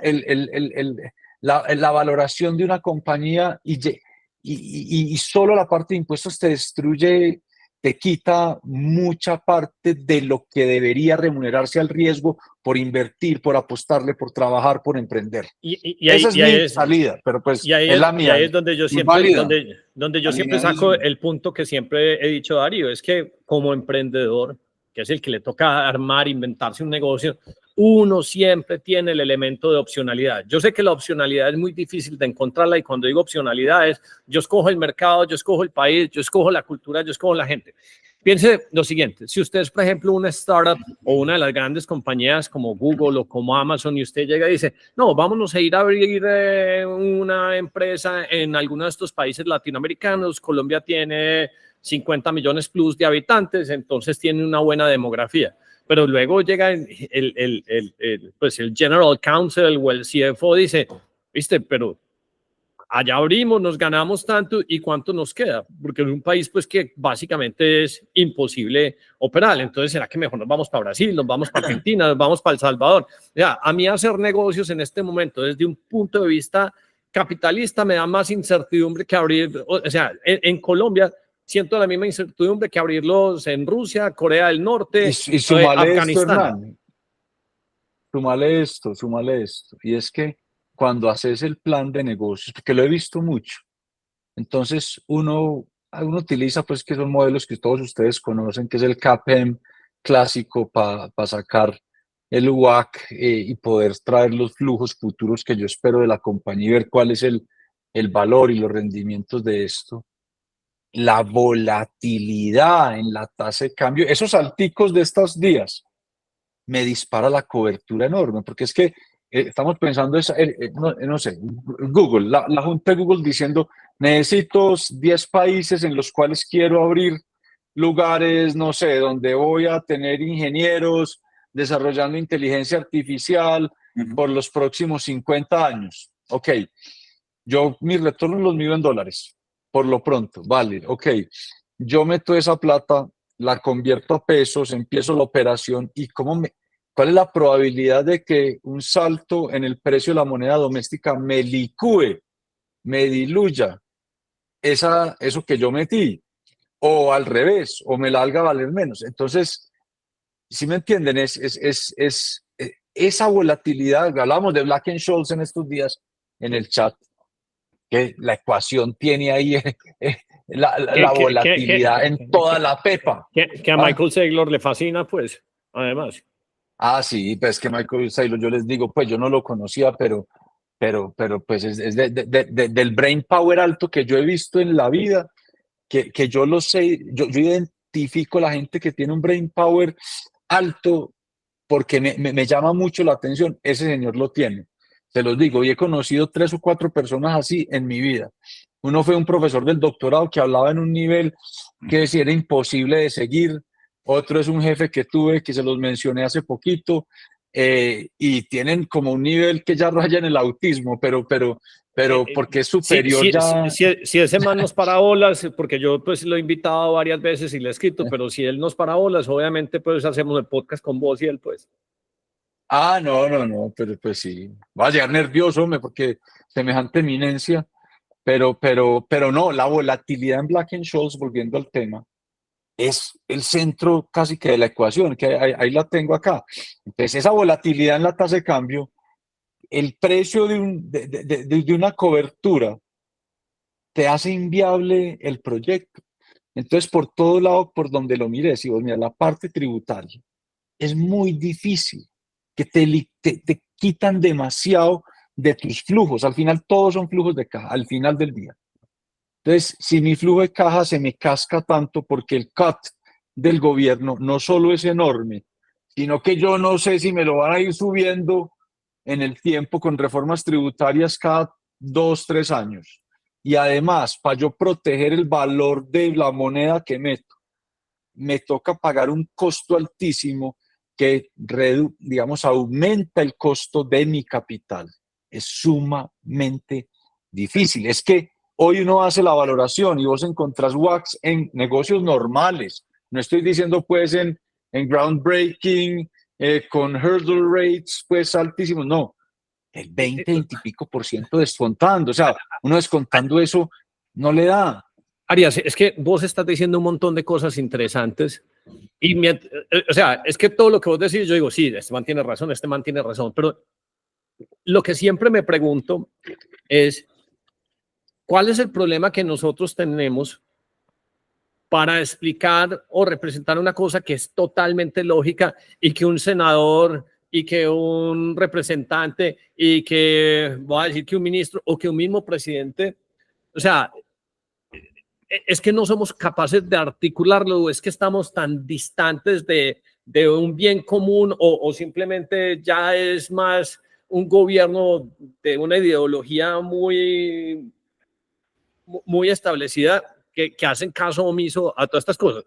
la valoración de una compañía y solo la parte de impuestos te destruye, te quita mucha parte de lo que debería remunerarse al riesgo por invertir, por apostarle, por trabajar, por emprender. Esa es mi salida, pero pues es la mía. Y ahí es donde yo muy siempre, válida. donde yo siempre saco el punto que siempre he dicho, Darío, es que como emprendedor, que es el que le toca armar, inventarse un negocio, uno siempre tiene el elemento de opcionalidad. Yo sé que la opcionalidad es muy difícil de encontrarla y cuando digo opcionalidad es, yo escojo el mercado, yo escojo el país, yo escojo la cultura, yo escojo la gente. Piense lo siguiente, si usted es, por ejemplo, una startup o una de las grandes compañías como Google o como Amazon y usted llega y dice, no, vámonos a ir a abrir una empresa en alguno de estos países latinoamericanos, Colombia tiene 50 millones plus de habitantes, entonces tiene una buena demografía. Pero luego llega pues el General Counsel o el CFO dice, viste, pero allá abrimos, nos ganamos tanto y cuánto nos queda, porque es un país pues que básicamente es imposible operar. Entonces, ¿será que mejor nos vamos para Brasil, nos vamos para Argentina, nos vamos para El Salvador? Ya, a mí hacer negocios en este momento desde un punto de vista capitalista me da más incertidumbre que abrir, o sea, en Colombia siento la misma incertidumbre que abrirlos en Rusia, Corea del Norte, Y súmale Afganistán. esto, Hernán, súmale esto. Y es que cuando haces el plan de negocios, porque lo he visto mucho, entonces uno utiliza pues que son modelos que todos ustedes conocen, que es el CAPM clásico para sacar el WACC y poder traer los flujos futuros que yo espero de la compañía y ver cuál es el valor y los rendimientos de esto. La volatilidad en la tasa de cambio, esos salticos de estos días, me dispara la cobertura enorme, porque es que estamos pensando, no sé, Google, la junta de Google diciendo, necesito 10 países en los cuales quiero abrir lugares, no sé, donde voy a tener ingenieros desarrollando inteligencia artificial por los próximos 50 años. Ok, yo mis retornos los mido en dólares, por lo pronto, vale, ok. Yo meto esa plata, la convierto a pesos, empiezo la operación y ¿cuál es la probabilidad de que un salto en el precio de la moneda doméstica me licúe, me diluya eso que yo metí? O al revés, o me la haga valer menos. Entonces, si me entienden, esa volatilidad, hablamos de Black-Scholes en estos días en el chat, que la ecuación tiene ahí la volatilidad en toda la pepa. Que a Michael Saylor le fascina, pues, además. Sí, pues que Michael Saylor, yo les digo, pues yo no lo conocía, pero pues es del brain power alto que yo he visto en la vida, que yo lo sé, yo identifico a la gente que tiene un brain power alto porque me llama mucho la atención, ese señor lo tiene, se los digo, y he conocido 3 o 4 personas así en mi vida. Uno fue un profesor del doctorado que hablaba en un nivel que decía era imposible de seguir, otro es un jefe que tuve, que se los mencioné hace poquito, y tienen como un nivel que ya raya en el autismo, pero porque es superior ya. Si ese man nos para bolas, porque yo pues lo he invitado varias veces y le he escrito, pero si él nos para bolas, obviamente pues hacemos el podcast con vos y él pues. No, pero pues sí, va a llegar nervioso, hombre, porque semejante eminencia, pero no, la volatilidad en Black-Scholes, volviendo al tema, es el centro casi que de la ecuación, que ahí la tengo acá. Entonces, esa volatilidad en la tasa de cambio, el precio de una cobertura te hace inviable el proyecto. Entonces, por todo lado, por donde lo mires, si vos miras la parte tributaria, es muy difícil, que te quitan demasiado de tus flujos. Al final, todos son flujos de caja, al final del día. Entonces, si mi flujo de caja se me casca tanto porque el cut del gobierno no solo es enorme, sino que yo no sé si me lo van a ir subiendo en el tiempo con reformas tributarias cada 2, 3 años. Y además, para yo proteger el valor de la moneda que meto, me toca pagar un costo altísimo que, digamos, aumenta el costo de mi capital. Es sumamente difícil. Es que hoy uno hace la valoración y vos encontrás WACs en negocios normales. No estoy diciendo pues en groundbreaking, con hurdle rates pues altísimos, no. El 20 y pico por ciento descontando. O sea, uno descontando eso no le da. Arias, es que vos estás diciendo un montón de cosas interesantes y, o sea, es que todo lo que vos decís, yo digo, sí, este man tiene razón, pero lo que siempre me pregunto es, ¿cuál es el problema que nosotros tenemos para explicar o representar una cosa que es totalmente lógica y que un senador y que un representante y que, voy a decir que un ministro o que un mismo presidente, o sea, es que no somos capaces de articularlo, o es que estamos tan distantes de un bien común o simplemente ya es más un gobierno de una ideología muy establecida que hacen caso omiso a todas estas cosas.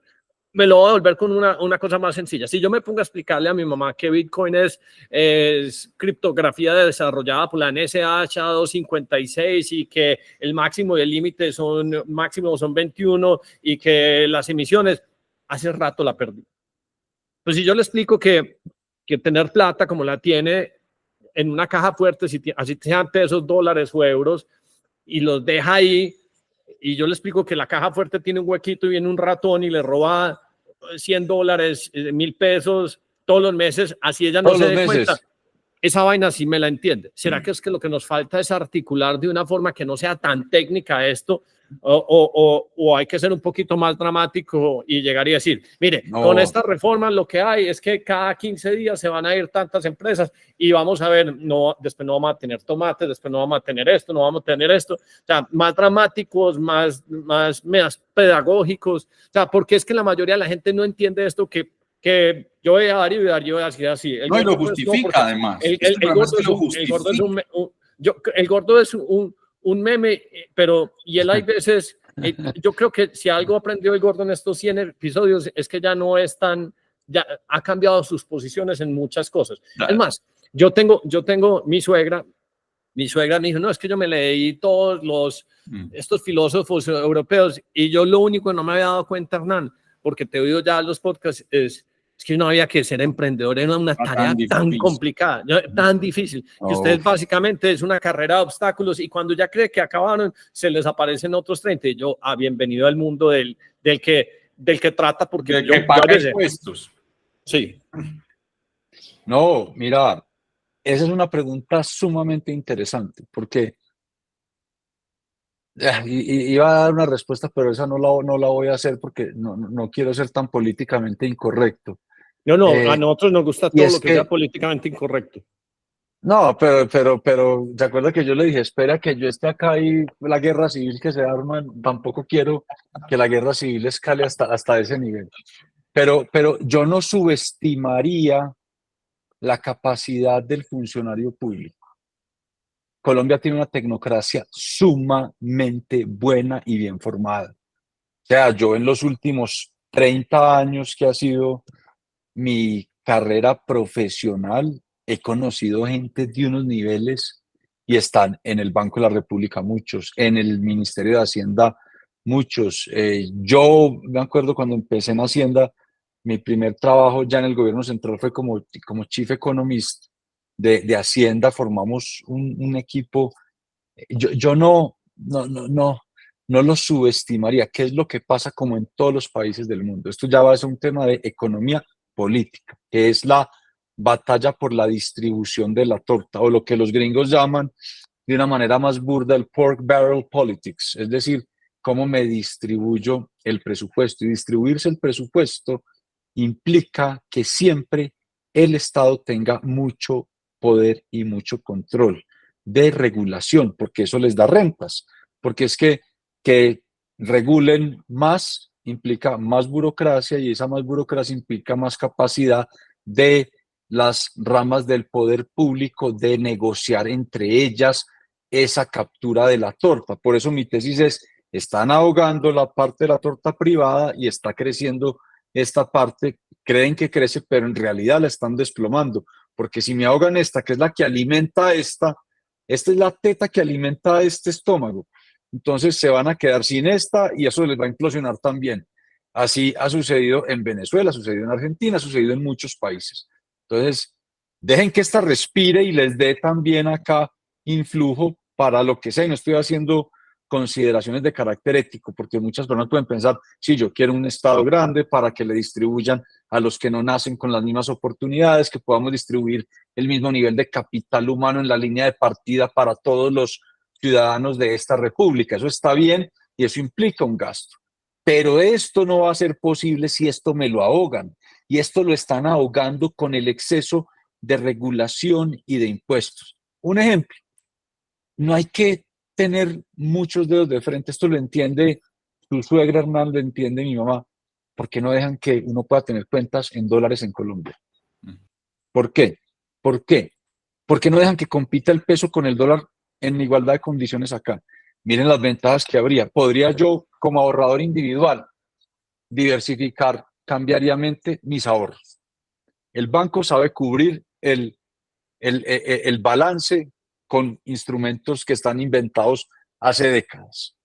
Me lo voy a volver con una cosa más sencilla. Si yo me pongo a explicarle a mi mamá que Bitcoin es criptografía desarrollada por la NSH 256 y que el máximo y el límite son 21 y que las emisiones, hace rato la perdí. Pues si yo le explico que tener plata como la tiene en una caja fuerte, así sean pesos, dólares o euros, y los deja ahí, y yo le explico que la caja fuerte tiene un huequito y viene un ratón y le roba $100, 1,000 pesos todos los meses, así ella no Todos se los dé meses. cuenta. Esa vaina sí me la entiende. ¿Será que es que lo que nos falta es articular de una forma que no sea tan técnica esto? O hay que ser un poquito más dramático y llegar y decir, mire, No. con esta reforma lo que hay es que cada 15 días se van a ir tantas empresas y vamos a ver, no, después no vamos a tener tomates, después no vamos a tener esto, no vamos a tener esto. O sea, más dramáticos, más pedagógicos. O sea, porque es que la mayoría de la gente no entiende esto que yo voy a dar y voy a decir así. No, y lo justifica además. El gordo es un meme, pero y él hay veces, yo creo que si algo aprendió el gordo en estos 100 episodios es que ya no es tan, ya ha cambiado sus posiciones en muchas cosas. Claro. Es más, yo tengo mi suegra me dijo, no, es que yo me leí todos estos filósofos europeos y yo lo único que no me había dado cuenta, Hernán, porque te he oído ya los podcasts, es que no había que ser emprendedor, era una tarea tan complicada, tan difícil, que ustedes básicamente es una carrera de obstáculos y cuando ya cree que acabaron, se les aparecen otros 30 y yo, bienvenido al mundo del que trata, porque del que paga impuestos. Sí. No, mira, esa es una pregunta sumamente interesante, porque iba a dar una respuesta, pero esa no la voy a hacer porque no quiero ser tan políticamente incorrecto. No, a nosotros nos gusta todo lo que sea políticamente incorrecto. No, pero, ¿te acuerdas que yo le dije, espera que yo esté acá y la guerra civil que se arma, tampoco quiero que la guerra civil escale hasta ese nivel. Pero yo no subestimaría la capacidad del funcionario público. Colombia tiene una tecnocracia sumamente buena y bien formada. O sea, yo en los últimos 30 años que ha sido mi carrera profesional, he conocido gente de unos niveles y están en el Banco de la República muchos, en el Ministerio de Hacienda muchos. Yo me acuerdo cuando empecé en Hacienda, mi primer trabajo ya en el gobierno central fue como Chief Economist de Hacienda, formamos un equipo. Yo no no lo subestimaría. ¿Qué es lo que pasa como en todos los países del mundo? Esto ya va a ser un tema de economía política, que es la batalla por la distribución de la torta, o lo que los gringos llaman de una manera más burda el pork barrel politics, es decir, cómo me distribuyo el presupuesto. Y distribuirse el presupuesto implica que siempre el Estado tenga mucho poder y mucho control de regulación, porque eso les da rentas, porque es que regulen más implica más burocracia, y esa más burocracia implica más capacidad de las ramas del poder público de negociar entre ellas esa captura de la torta. Por eso mi tesis es, están ahogando la parte de la torta privada y está creciendo esta parte. Creen que crece, pero en realidad la están desplomando, porque si me ahogan esta, que es la que alimenta esta es la teta que alimenta este estómago, entonces se van a quedar sin esta y eso les va a implosionar también. Así ha sucedido en Venezuela, ha sucedido en Argentina, ha sucedido en muchos países. Entonces, dejen que esta respire y les dé también acá influjo para lo que sea. Y no estoy haciendo consideraciones de carácter ético, porque muchas personas pueden pensar, si yo quiero un Estado grande para que le distribuyan a los que no nacen con las mismas oportunidades, que podamos distribuir el mismo nivel de capital humano en la línea de partida para todos los ciudadanos de esta república. Eso está bien y eso implica un gasto. Pero esto no va a ser posible si esto me lo ahogan. Y esto lo están ahogando con el exceso de regulación y de impuestos. Un ejemplo, no hay que tener muchos dedos de frente. Esto lo entiende su suegra, Hernán, lo entiende mi mamá. ¿Por qué no dejan que uno pueda tener cuentas en dólares en Colombia? ¿Por qué? ¿Por qué? ¿Por qué no dejan que compita el peso con el dólar en igualdad de condiciones acá? Miren las ventajas que habría. Podría yo, como ahorrador individual, diversificar cambiariamente mis ahorros. El banco sabe cubrir el balance con instrumentos que están inventados hace décadas.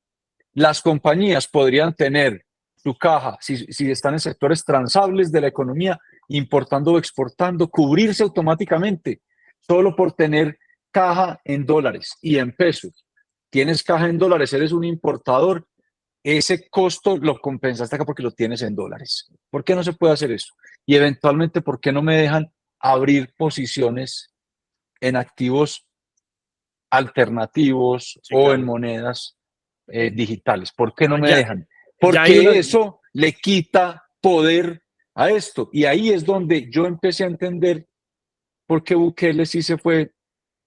Las compañías podrían tener su caja, si están en sectores transables de la economía, importando o exportando, cubrirse automáticamente, solo por tener caja en dólares y en pesos. Tienes caja en dólares, eres un importador, ese costo lo compensaste acá porque lo tienes en dólares. ¿Por qué no se puede hacer eso? Y eventualmente, ¿por qué no me dejan abrir posiciones en activos alternativos Sí, o claro. en monedas digitales? ¿Por qué no me Ya- dejan? ya hay Porque una- eso le quita poder a esto. Y ahí es donde yo empecé a entender por qué Bukele sí se fue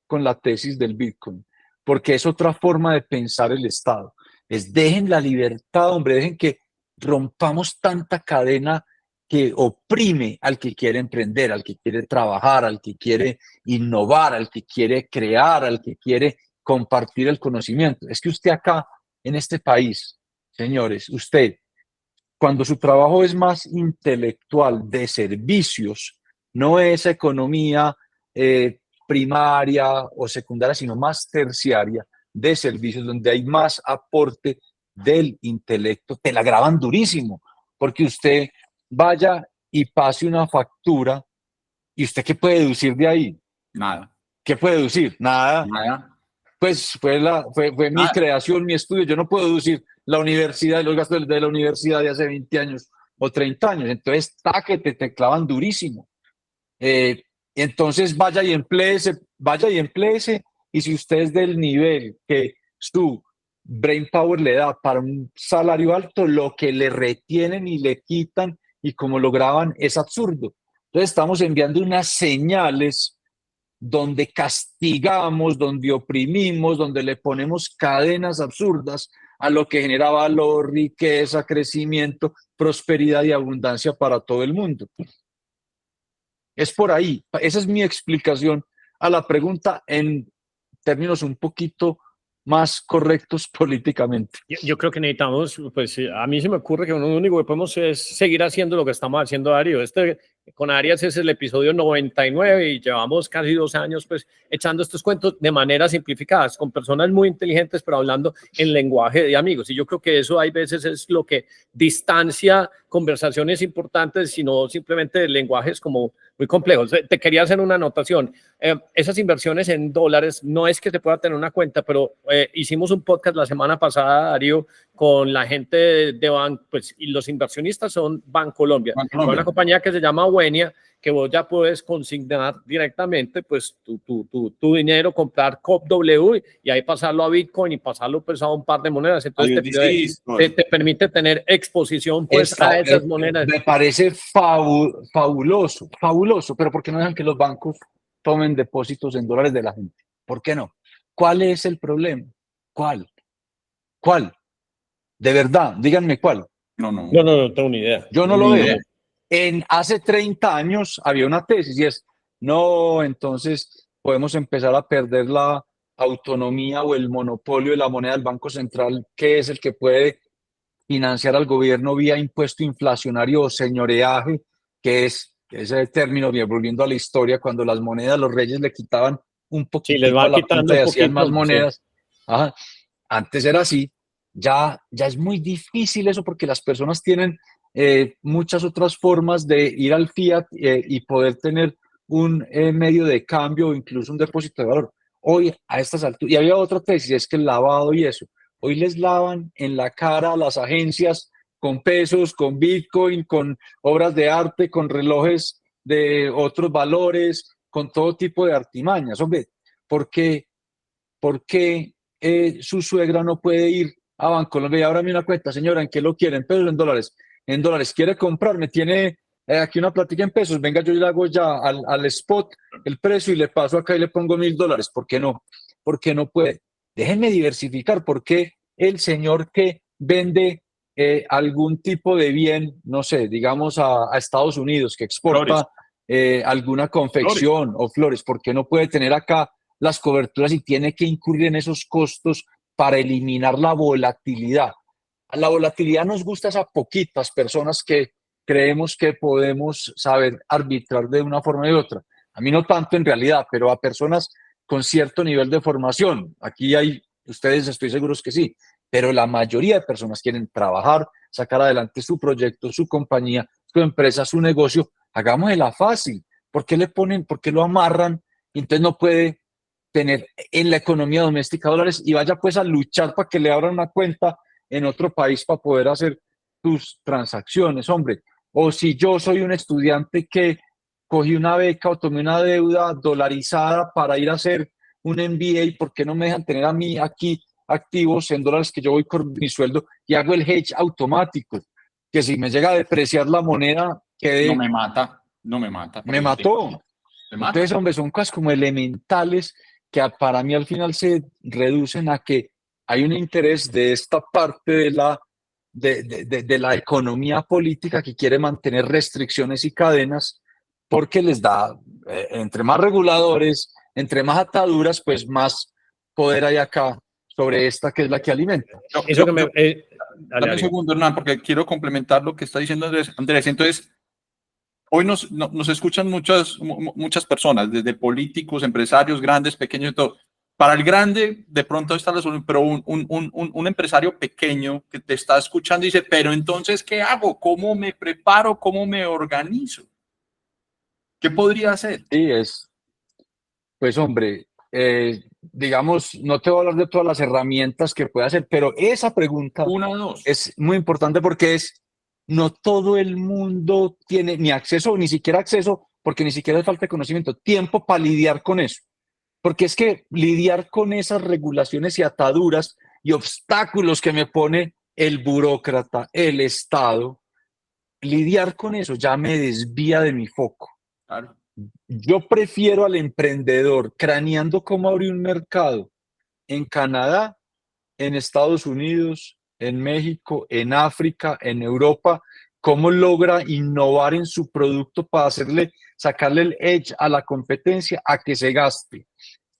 con la tesis del Bitcoin. Porque es otra forma de pensar el Estado. Es dejen la libertad, hombre, dejen que rompamos tanta cadena que oprime al que quiere emprender, al que quiere trabajar, al que quiere innovar, al que quiere crear, al que quiere compartir el conocimiento. Es que usted acá, en este país, señores, usted, cuando su trabajo es más intelectual, de servicios, no es economía primaria o secundaria, sino más terciaria, de servicios, donde hay más aporte del intelecto, te la graban durísimo, porque usted vaya y pase una factura, ¿y usted qué puede deducir de ahí? Nada, ¿Qué puede deducir? Nada. nada, Pues fue mi nada. creación, mi estudio. Yo no puedo deducir la universidad y los gastos de la universidad de hace 20 años o 30 años. Entonces, que te clavan durísimo. Entonces, vaya y empléese. Y si usted es del nivel que su brain power le da para un salario alto, lo que le retienen y le quitan y como lo graban es absurdo. Entonces, estamos enviando unas señales donde castigamos, donde oprimimos, donde le ponemos cadenas absurdas a lo que genera valor, riqueza, crecimiento, prosperidad y abundancia para todo el mundo. Es por ahí. Esa es mi explicación a la pregunta en términos un poquito más correctos políticamente. Yo creo que necesitamos, pues a mí se me ocurre que lo único que podemos es seguir haciendo lo que estamos haciendo, Darío. Con Arias es el episodio 99 y llevamos casi 2 años pues echando estos cuentos de manera simplificada, con personas muy inteligentes, pero hablando en lenguaje de amigos. Y yo creo que eso hay veces es lo que distancia conversaciones importantes, sino simplemente lenguajes como muy complejos. Te quería hacer una anotación. Esas inversiones en dólares no es que se pueda tener una cuenta, pero hicimos un podcast la semana pasada, Darío, con la gente de Banco, pues, y los inversionistas son Bancolombia, Bancolombia. una compañía que se llama Wenia, que vos ya puedes consignar directamente pues tu dinero, comprar COPW y ahí pasarlo a Bitcoin y pasarlo pues a un par de monedas. Entonces te permite tener exposición pues a esas monedas. Me parece fabuloso, fabuloso, pero ¿por qué no dejan que los bancos tomen depósitos en dólares de la gente? ¿Por qué no? ¿Cuál es el problema? ¿Cuál? De verdad, díganme cuál. No tengo ni idea. Yo no lo veo. Hace 30 años había una tesis y es, no, entonces podemos empezar a perder la autonomía o el monopolio de la moneda del Banco Central, que es el que puede financiar al gobierno vía impuesto inflacionario o señoreaje, que es ese término, volviendo a la historia, cuando las monedas, los reyes le quitaban un poquito a la punta y hacían más monedas. Sí. Ajá. Antes era así. Ya es muy difícil eso porque las personas tienen muchas otras formas de ir al fiat y poder tener un medio de cambio o incluso un depósito de valor. Hoy, a estas alturas, y había otra tesis, es que el lavado y eso, hoy les lavan en la cara a las agencias con pesos, con Bitcoin, con obras de arte, con relojes de otros valores, con todo tipo de artimañas. Hombre, ¿por qué su suegra no puede ir a Bancolombia y ábrame una cuenta, señora, ¿en qué lo quiere? ¿En pesos o en dólares? En dólares. ¿Quiere comprarme? Tiene aquí una plática en pesos. Venga, yo le hago ya al spot el precio y le paso acá y le pongo $1,000. ¿Por qué no? ¿Por qué no puede? Déjenme diversificar. ¿Por qué el señor que vende algún tipo de bien, no sé, digamos a Estados Unidos, que exporta alguna confección o flores, ¿por qué no puede tener acá las coberturas y tiene que incurrir en esos costos para eliminar la volatilidad? La volatilidad nos gusta a poquitas personas que creemos que podemos saber arbitrar de una forma u otra. A mí no tanto en realidad, pero a personas con cierto nivel de formación. Aquí hay, ustedes estoy seguros que sí, pero la mayoría de personas quieren trabajar, sacar adelante su proyecto, su compañía, su empresa, su negocio. Hagámosla fácil. ¿Por qué lo amarran? Y entonces no puede tener en la economía doméstica dólares y vaya pues a luchar para que le abran una cuenta en otro país para poder hacer tus transacciones, hombre. O si yo soy un estudiante que cogí una beca o tomé una deuda dolarizada para ir a hacer un MBA, ¿por qué no me dejan tener a mí aquí activos en dólares que yo voy con mi sueldo y hago el hedge automático? Que si me llega a depreciar la moneda, quede... No me mata. Me mató. Entonces, hombre, son cosas como elementales que para mí al final se reducen a que hay un interés de esta parte de la economía política que quiere mantener restricciones y cadenas porque les da, entre más reguladores, entre más ataduras, pues más poder hay acá sobre esta que es la que alimenta. Dame un segundo, Hernán, porque quiero complementar lo que está diciendo Andrés. Entonces, hoy nos escuchan muchas personas, desde políticos, empresarios, grandes, pequeños y todo. Para el grande, de pronto está la solución, pero un empresario pequeño que te está escuchando dice, pero entonces, ¿qué hago? ¿Cómo me preparo? ¿Cómo me organizo? ¿Qué podría hacer? Sí, pues hombre, digamos, no te voy a hablar de todas las herramientas que puede hacer, pero esa pregunta es muy importante porque no todo el mundo tiene ni acceso, ni siquiera acceso, porque ni siquiera le falta conocimiento, tiempo para lidiar con eso. Porque es que lidiar con esas regulaciones y ataduras y obstáculos que me pone el burócrata, el Estado, lidiar con eso ya me desvía de mi foco. Claro. Yo prefiero al emprendedor craneando cómo abrir un mercado en Canadá, en Estados Unidos, en México, en África, en Europa, cómo logra innovar en su producto para sacarle el edge a la competencia, a que se gaste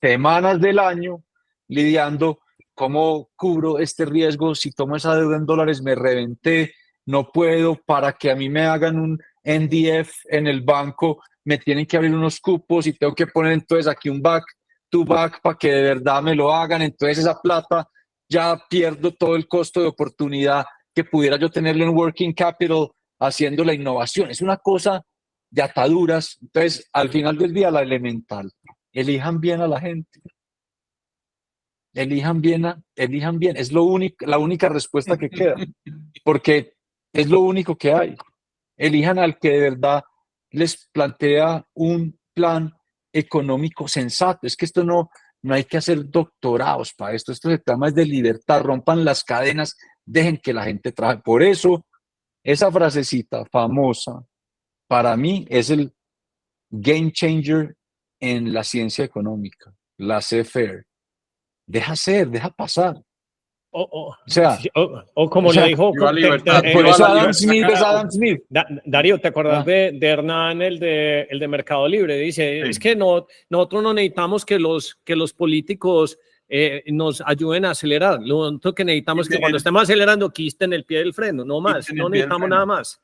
semanas del año lidiando cómo cubro este riesgo, si tomo esa deuda en dólares me reventé, no puedo, para que a mí me hagan un NDF en el banco, me tienen que abrir unos cupos y tengo que poner entonces aquí un back to back para que de verdad me lo hagan, entonces esa plata ya pierdo todo el costo de oportunidad que pudiera yo tenerle en working capital haciendo la innovación. Es una cosa de ataduras. Entonces, al final del día, la elemental, elijan bien a la gente. Elijan bien, elijan bien. Es la única respuesta que queda, porque es lo único que hay. Elijan al que de verdad les plantea un plan económico sensato. Es que esto no hay que hacer doctorados para esto. Esto se trata de libertad. Rompan las cadenas, dejen que la gente trabaje. Por eso, esa frasecita famosa, para mí, es el game changer en la ciencia económica, laissez-faire. Deja ser, deja pasar. O sea, o como le dijo, por eso Adam Smith es Adam Smith. Darío, ¿te acuerdas de Hernán, el de Mercado Libre? Dice, es que nosotros no necesitamos que los políticos nos ayuden a acelerar. Lo único que necesitamos es que cuando estemos acelerando, quisten el pie del freno, no más, no necesitamos nada más.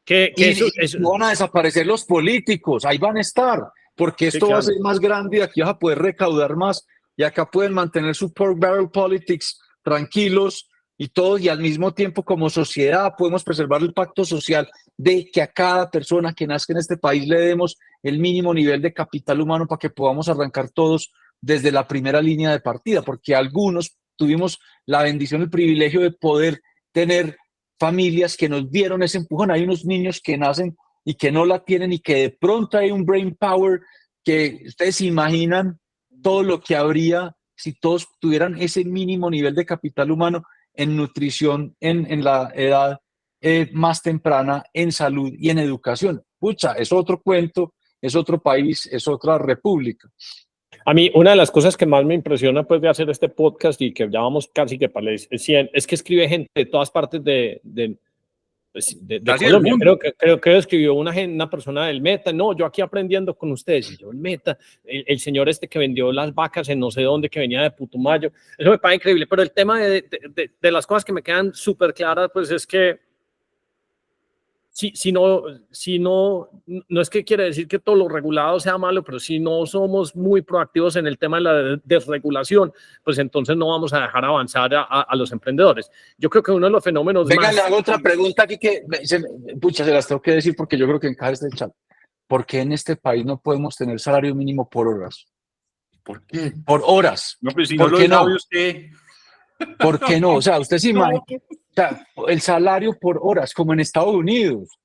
Eso van a desaparecer los políticos, ahí van a estar, porque esto va a ser más grande y aquí vas a poder recaudar más y acá pueden mantener su pork barrel politics tranquilos y todos, y al mismo tiempo como sociedad podemos preservar el pacto social de que a cada persona que nazca en este país le demos el mínimo nivel de capital humano para que podamos arrancar todos desde la primera línea de partida, porque algunos tuvimos la bendición, el privilegio de poder tener familias que nos dieron ese empujón. Hay unos niños que nacen y que no la tienen y que de pronto hay un brain power que ustedes se imaginan todo lo que habría si todos tuvieran ese mínimo nivel de capital humano en nutrición, en la edad más temprana, en salud y en educación. Pucha, es otro cuento, es otro país, es otra república. A mí, una de las cosas que más me impresiona pues, de hacer este podcast y que ya vamos casi que para el 100, es que escribe gente de todas partes de Colombia. Creo que escribió una persona del Meta. No, yo aquí aprendiendo con ustedes. Y yo, el Meta, el señor este que vendió las vacas en no sé dónde, que venía de Putumayo. Eso me parece increíble. Pero el tema de las cosas que me quedan súper claras, pues es que si no es que quiere decir que todo lo regulado sea malo, pero si no somos muy proactivos en el tema de la desregulación, pues entonces no vamos a dejar avanzar a los emprendedores. Yo creo que uno de los fenómenos le hago otra pregunta aquí que, se las tengo que decir porque yo creo que encaja este chat. ¿Por qué en este país no podemos tener salario mínimo por horas? ¿Por qué? Por horas. No, pero si ¿por qué no? Usted... ¿Por qué no? O sea, usted se imagina, o sea, el salario por horas, como en Estados Unidos.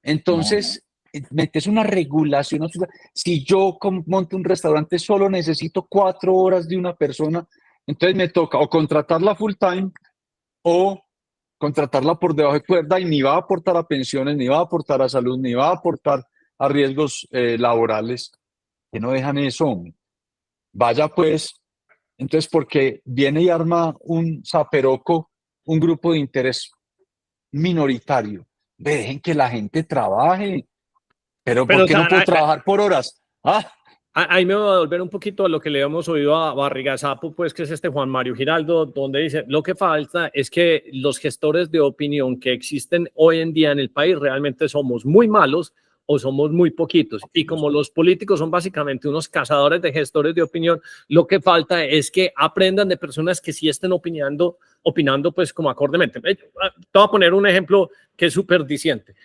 Entonces, metes una regulación. Si yo monto un restaurante, solo necesito 4 horas de una persona, entonces me toca o contratarla full time o contratarla por debajo de cuerda y ni va a aportar a pensiones, ni va a aportar a salud, ni va a aportar a riesgos laborales, que no dejan eso. Vaya pues. Entonces, porque viene y arma un zaperoco, un grupo de interés minoritario. Dejen que la gente trabaje. Pero ¿por qué no puedo trabajar por horas? Ahí me voy a volver un poquito a lo que le hemos oído a Barriga Sapo, pues que es este Juan Mario Giraldo, donde dice, lo que falta es que los gestores de opinión que existen hoy en día en el país realmente somos muy malos o somos muy poquitos. Y como los políticos son básicamente unos cazadores de gestores de opinión, lo que falta es que aprendan de personas que sí estén opinando pues como acordemente. Te voy a poner un ejemplo que es súper diciente.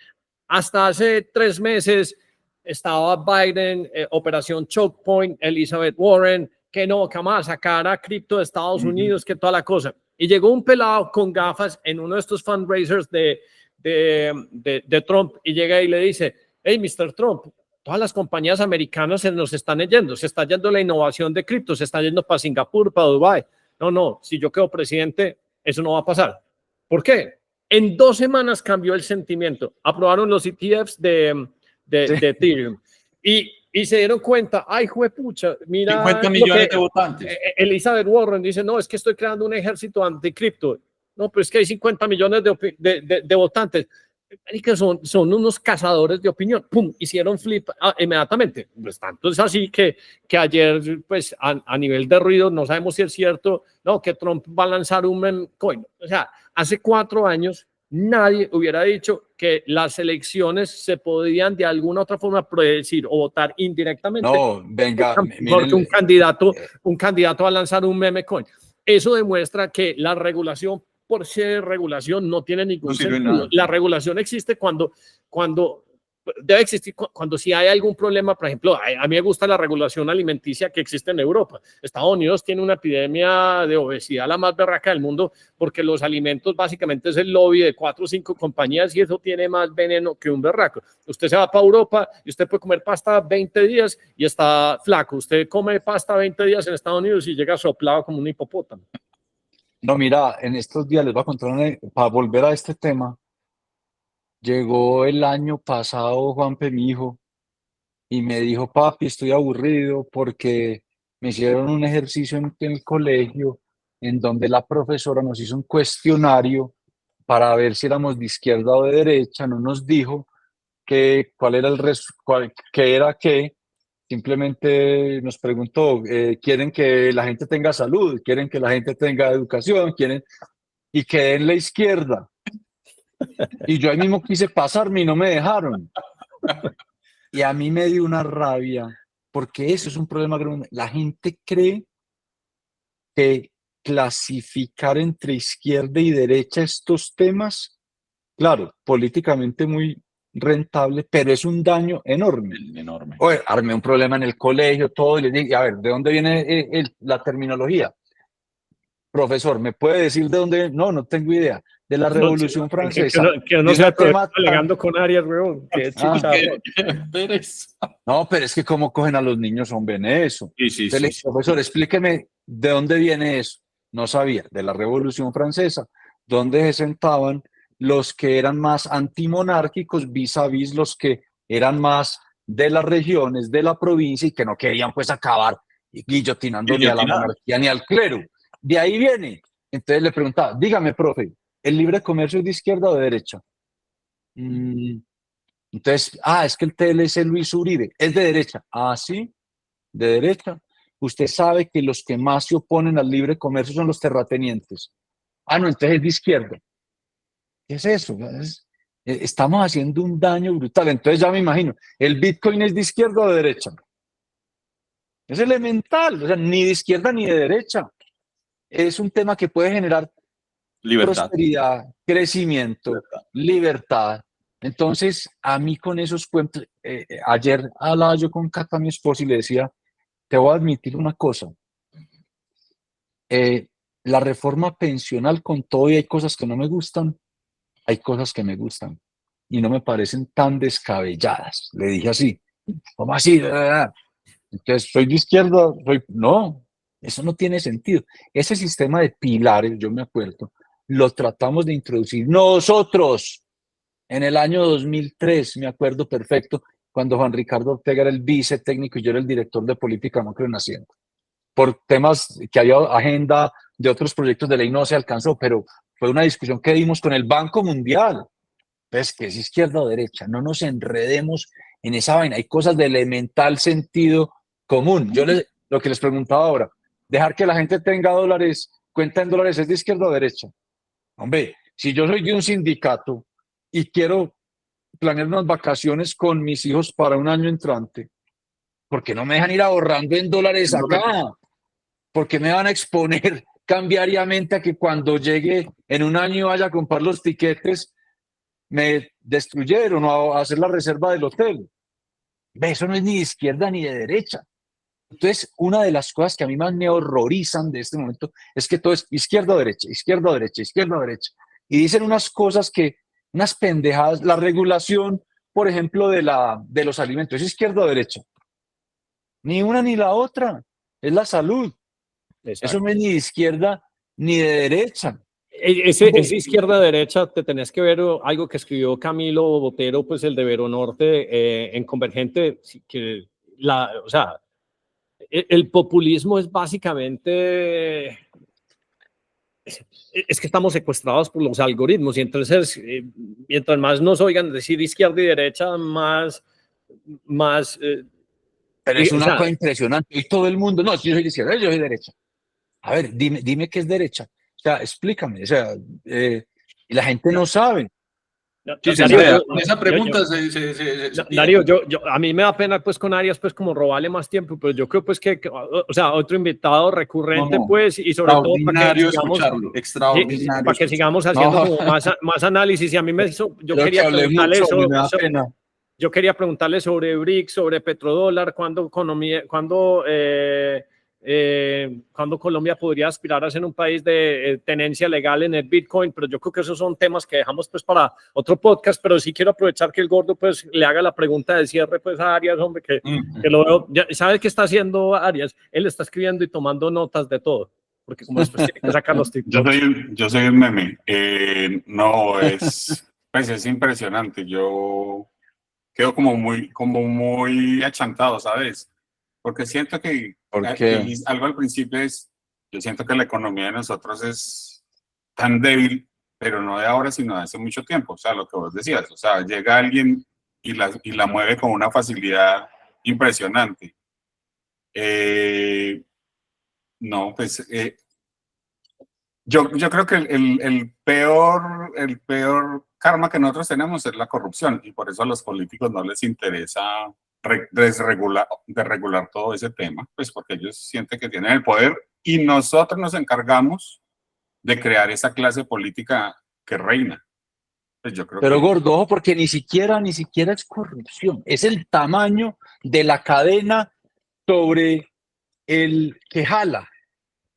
Hasta hace 3 meses estaba Biden, Operación Choke Point, Elizabeth Warren, que no, que vamos a sacar a cripto de Estados Unidos, que toda la cosa. Y llegó un pelado con gafas en uno de estos fundraisers de Trump y llega y le dice, hey, Mr. Trump, todas las compañías americanas se nos están yendo, se está yendo la innovación de cripto, se está yendo para Singapur, para Dubái. No, si yo quedo presidente, eso no va a pasar. ¿Por qué? En 2 semanas cambió el sentimiento. Aprobaron los ETFs de Ethereum y se dieron cuenta, ay, juepucha, mira 50 millones de votantes. Elizabeth Warren dice, no, es que estoy creando un ejército anticripto. No, pero es que hay 50 millones de votantes. Son unos cazadores de opinión. Pum, hicieron flip inmediatamente. Pues tanto es así que ayer, pues a nivel de ruido, no sabemos si es cierto, no, que Trump va a lanzar un meme coin. O sea, hace 4 años nadie hubiera dicho que las elecciones se podían de alguna otra forma predecir o votar indirectamente. No, venga, porque un candidato va a lanzar un meme coin. Eso demuestra que la regulación por se regulación no tiene ningún No sirve sentido. nada. La regulación existe cuando debe existir cuando si hay algún problema. Por ejemplo, a mí me gusta la regulación alimenticia que existe en Europa. Estados Unidos tiene una epidemia de obesidad la más berraca del mundo porque los alimentos básicamente es el lobby de 4 o 5 compañías y eso tiene más veneno que un berraco. Usted se va para Europa y usted puede comer pasta 20 días y está flaco. Usted come pasta 20 días en Estados Unidos y llega soplado como un hipopótamo. No, mira, en estos días les voy a contar para volver a este tema. Llegó el año pasado Juanpe, mi hijo, y me dijo, papi, estoy aburrido porque me hicieron un ejercicio en el colegio en donde la profesora nos hizo un cuestionario para ver si éramos de izquierda o de derecha. No nos dijo cuál era qué era qué. Simplemente nos preguntó, ¿quieren que la gente tenga salud? ¿Quieren que la gente tenga educación? ¿Quieren? Y quedé en la izquierda. Y yo ahí mismo quise pasarme y no me dejaron. Y a mí me dio una rabia, porque eso es un problema grande. La gente cree que clasificar entre izquierda y derecha estos temas, claro, políticamente muy rentable, pero es un daño enorme. Enorme. Oye, armé un problema en el colegio, todo, y les dije, a ver, ¿de dónde viene la terminología? Profesor, ¿me puede decir de dónde? No, no tengo idea. De la Revolución Francesa. Que no sea alegando con Arias, weón. No, pero es que cómo cogen a los niños, hombre, en eso. Sí. Profesor, explíqueme de dónde viene eso. No sabía. De la Revolución Francesa, donde se sentaban los que eran más antimonárquicos vis a vis los que eran más de las regiones, de la provincia y que no querían pues acabar guillotinando ni a la monarquía ni al clero. De ahí viene. Entonces le preguntaba, dígame, profe, ¿el libre comercio es de izquierda o de derecha? Entonces, es que el TLC Luis Uribe es de derecha. Sí, de derecha. Usted sabe que los que más se oponen al libre comercio son los terratenientes. No, entonces es de izquierda. ¿Qué es eso? Estamos haciendo un daño brutal. Entonces ya me imagino, ¿el Bitcoin es de izquierda o de derecha? Es elemental, o sea, ni de izquierda ni de derecha. Es un tema que puede generar prosperidad, crecimiento, libertad. Entonces, a mí con esos cuentos, ayer hablaba yo con Cata, mi esposa, y le decía, te voy a admitir una cosa, la reforma pensional con todo y hay cosas que no me gustan, hay cosas que me gustan y no me parecen tan descabelladas. Le dije así, ¿cómo así? Entonces, ¿soy de izquierda? No, eso no tiene sentido. Ese sistema de pilares, yo me acuerdo, lo tratamos de introducir nosotros en el año 2003, me acuerdo perfecto, cuando Juan Ricardo Ortega era el vicetécnico y yo era el director de política macro en Hacienda. Por temas que había agenda de otros proyectos de ley no se alcanzó, pero fue una discusión que dimos con el Banco Mundial. Entonces, ¿qué es izquierda o derecha? No nos enredemos en esa vaina. Hay cosas de elemental sentido común. Lo que les preguntaba ahora, dejar que la gente tenga dólares, cuenta en dólares, ¿es de izquierda o derecha? Hombre, si yo soy de un sindicato y quiero planear unas vacaciones con mis hijos para un año entrante, ¿por qué no me dejan ir ahorrando en dólares acá? ¿Por qué me van a exponer cambiariamente a que cuando llegue en un año vaya a comprar los tiquetes, me destruyeron o a hacer la reserva del hotel? Eso no es ni de izquierda ni de derecha. Entonces, una de las cosas que a mí más me horrorizan de este momento es que todo es izquierda o derecha, izquierda o derecha, izquierda o derecha. Y dicen unas cosas unas pendejadas. La regulación, por ejemplo, de los alimentos, ¿es izquierda o derecha? Ni una ni la otra. Es la salud. Exacto. Eso no es ni de izquierda ni de derecha. Ese izquierda-derecha, te tenés que ver algo que escribió Camilo Botero, pues el de Veronorte, en Convergente, que o sea, el populismo es básicamente, es que estamos secuestrados por los algoritmos y entonces mientras más nos oigan decir izquierda y derecha, más pero es una cosa impresionante y todo el mundo, no, si yo soy de izquierda, yo soy de derecha. A ver, dime qué es derecha. O sea, explícame. O sea, y la gente no sabe. Sí, Darío, con esa pregunta Darío, a mí me da pena pues con Arias pues como robarle más tiempo, pero yo creo pues que o sea, otro invitado recurrente pues, y sobre todo para que sigamos, extraordinario para que sigamos haciendo como más análisis. Y a mí yo quería preguntarle yo quería preguntarle sobre BRICS, sobre petrodólar, cuándo Colombia podría aspirar a ser un país de tenencia legal en el Bitcoin, pero yo creo que esos son temas que dejamos pues para otro podcast. Pero sí quiero aprovechar que el gordo pues le haga la pregunta de cierre pues a Arias, hombre, que lo veo. ¿Sabes qué está haciendo Arias? Él está escribiendo y tomando notas de todo, porque como después tiene que sacar los TikToks. Yo soy el meme. No, pues es impresionante. Yo quedo como muy achantado, ¿sabes? Porque siento que algo al principio yo siento que la economía de nosotros es tan débil, pero no de ahora, sino de hace mucho tiempo. O sea, lo que vos decías, o sea, llega alguien y la mueve con una facilidad impresionante. No, pues yo creo que el peor karma que nosotros tenemos es la corrupción, y por eso a los políticos no les interesa desregular todo ese tema, pues porque ellos sienten que tienen el poder y nosotros nos encargamos de crear esa clase política que reina. Pues yo creo Pero gordo, ojo, porque ni siquiera es corrupción, es el tamaño de la cadena sobre el que jala.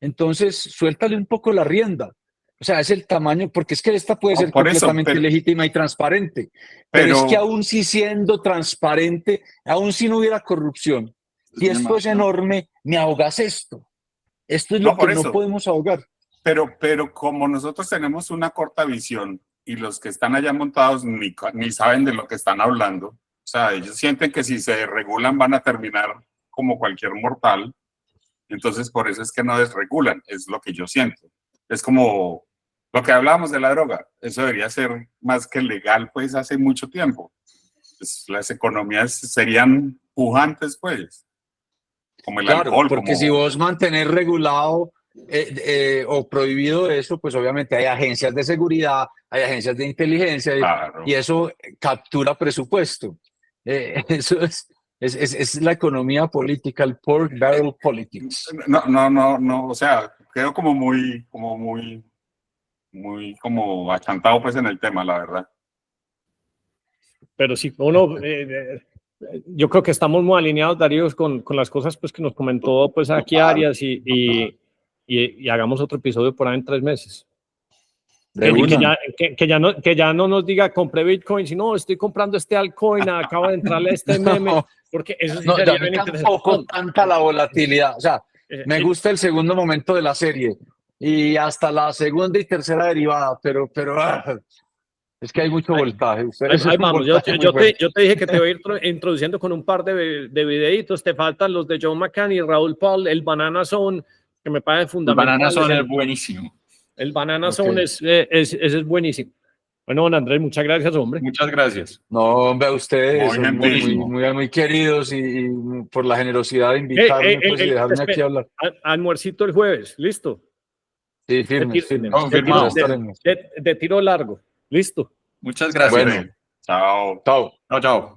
Entonces, suéltale un poco la rienda. O sea, es el tamaño, porque es que esta puede ser completamente legítima y transparente. Pero es que aún si siendo transparente, aún si no hubiera corrupción, si esto es enorme, me ahogas esto. Esto es lo que no podemos ahogar. Pero como nosotros tenemos una corta visión y los que están allá montados ni saben de lo que están hablando, o sea, ellos sienten que si se regulan van a terminar como cualquier mortal. Entonces, por eso es que no desregulan, es lo que yo siento. Es como lo que hablábamos de la droga, eso debería ser más que legal, pues, hace mucho tiempo. Pues, las economías serían pujantes, pues, como el alcohol. Porque si vos mantenés regulado o prohibido eso, pues obviamente hay agencias de seguridad, hay agencias de inteligencia, y eso captura presupuesto. Eso es la economía política, el pork barrel politics. No, o sea, quedo como achantado pues en el tema, la verdad. Pero sí, yo creo que estamos muy alineados, Darío, con las cosas pues que nos comentó pues aquí Arias, y hagamos otro episodio por ahí en 3 meses. Que ya no nos diga compré Bitcoin, sino estoy comprando este altcoin, acabo de entrarle a este meme, porque eso sí sería bien interesante. Tampoco tanta la volatilidad, o sea, me gusta el segundo momento de la serie y hasta la segunda y tercera derivada, pero es que hay mucho voltaje. Ahí vamos, yo te dije que te voy a ir introduciendo con un par de videitos, te faltan los de John McCain y Raúl Paul, el Banana Zone, que me parece fundamental. El Banana Zone es buenísimo. El Banana Zone es buenísimo. Bueno, don Andrés, muchas gracias, hombre. Muchas gracias. No, hombre, a ustedes, son muy queridos, y por la generosidad de invitarme pues, y dejarme aquí hablar. Almuercito el jueves, ¿listo? Sí, firme. De tiro largo, ¿listo? Muchas gracias. Bueno, chao. Chao.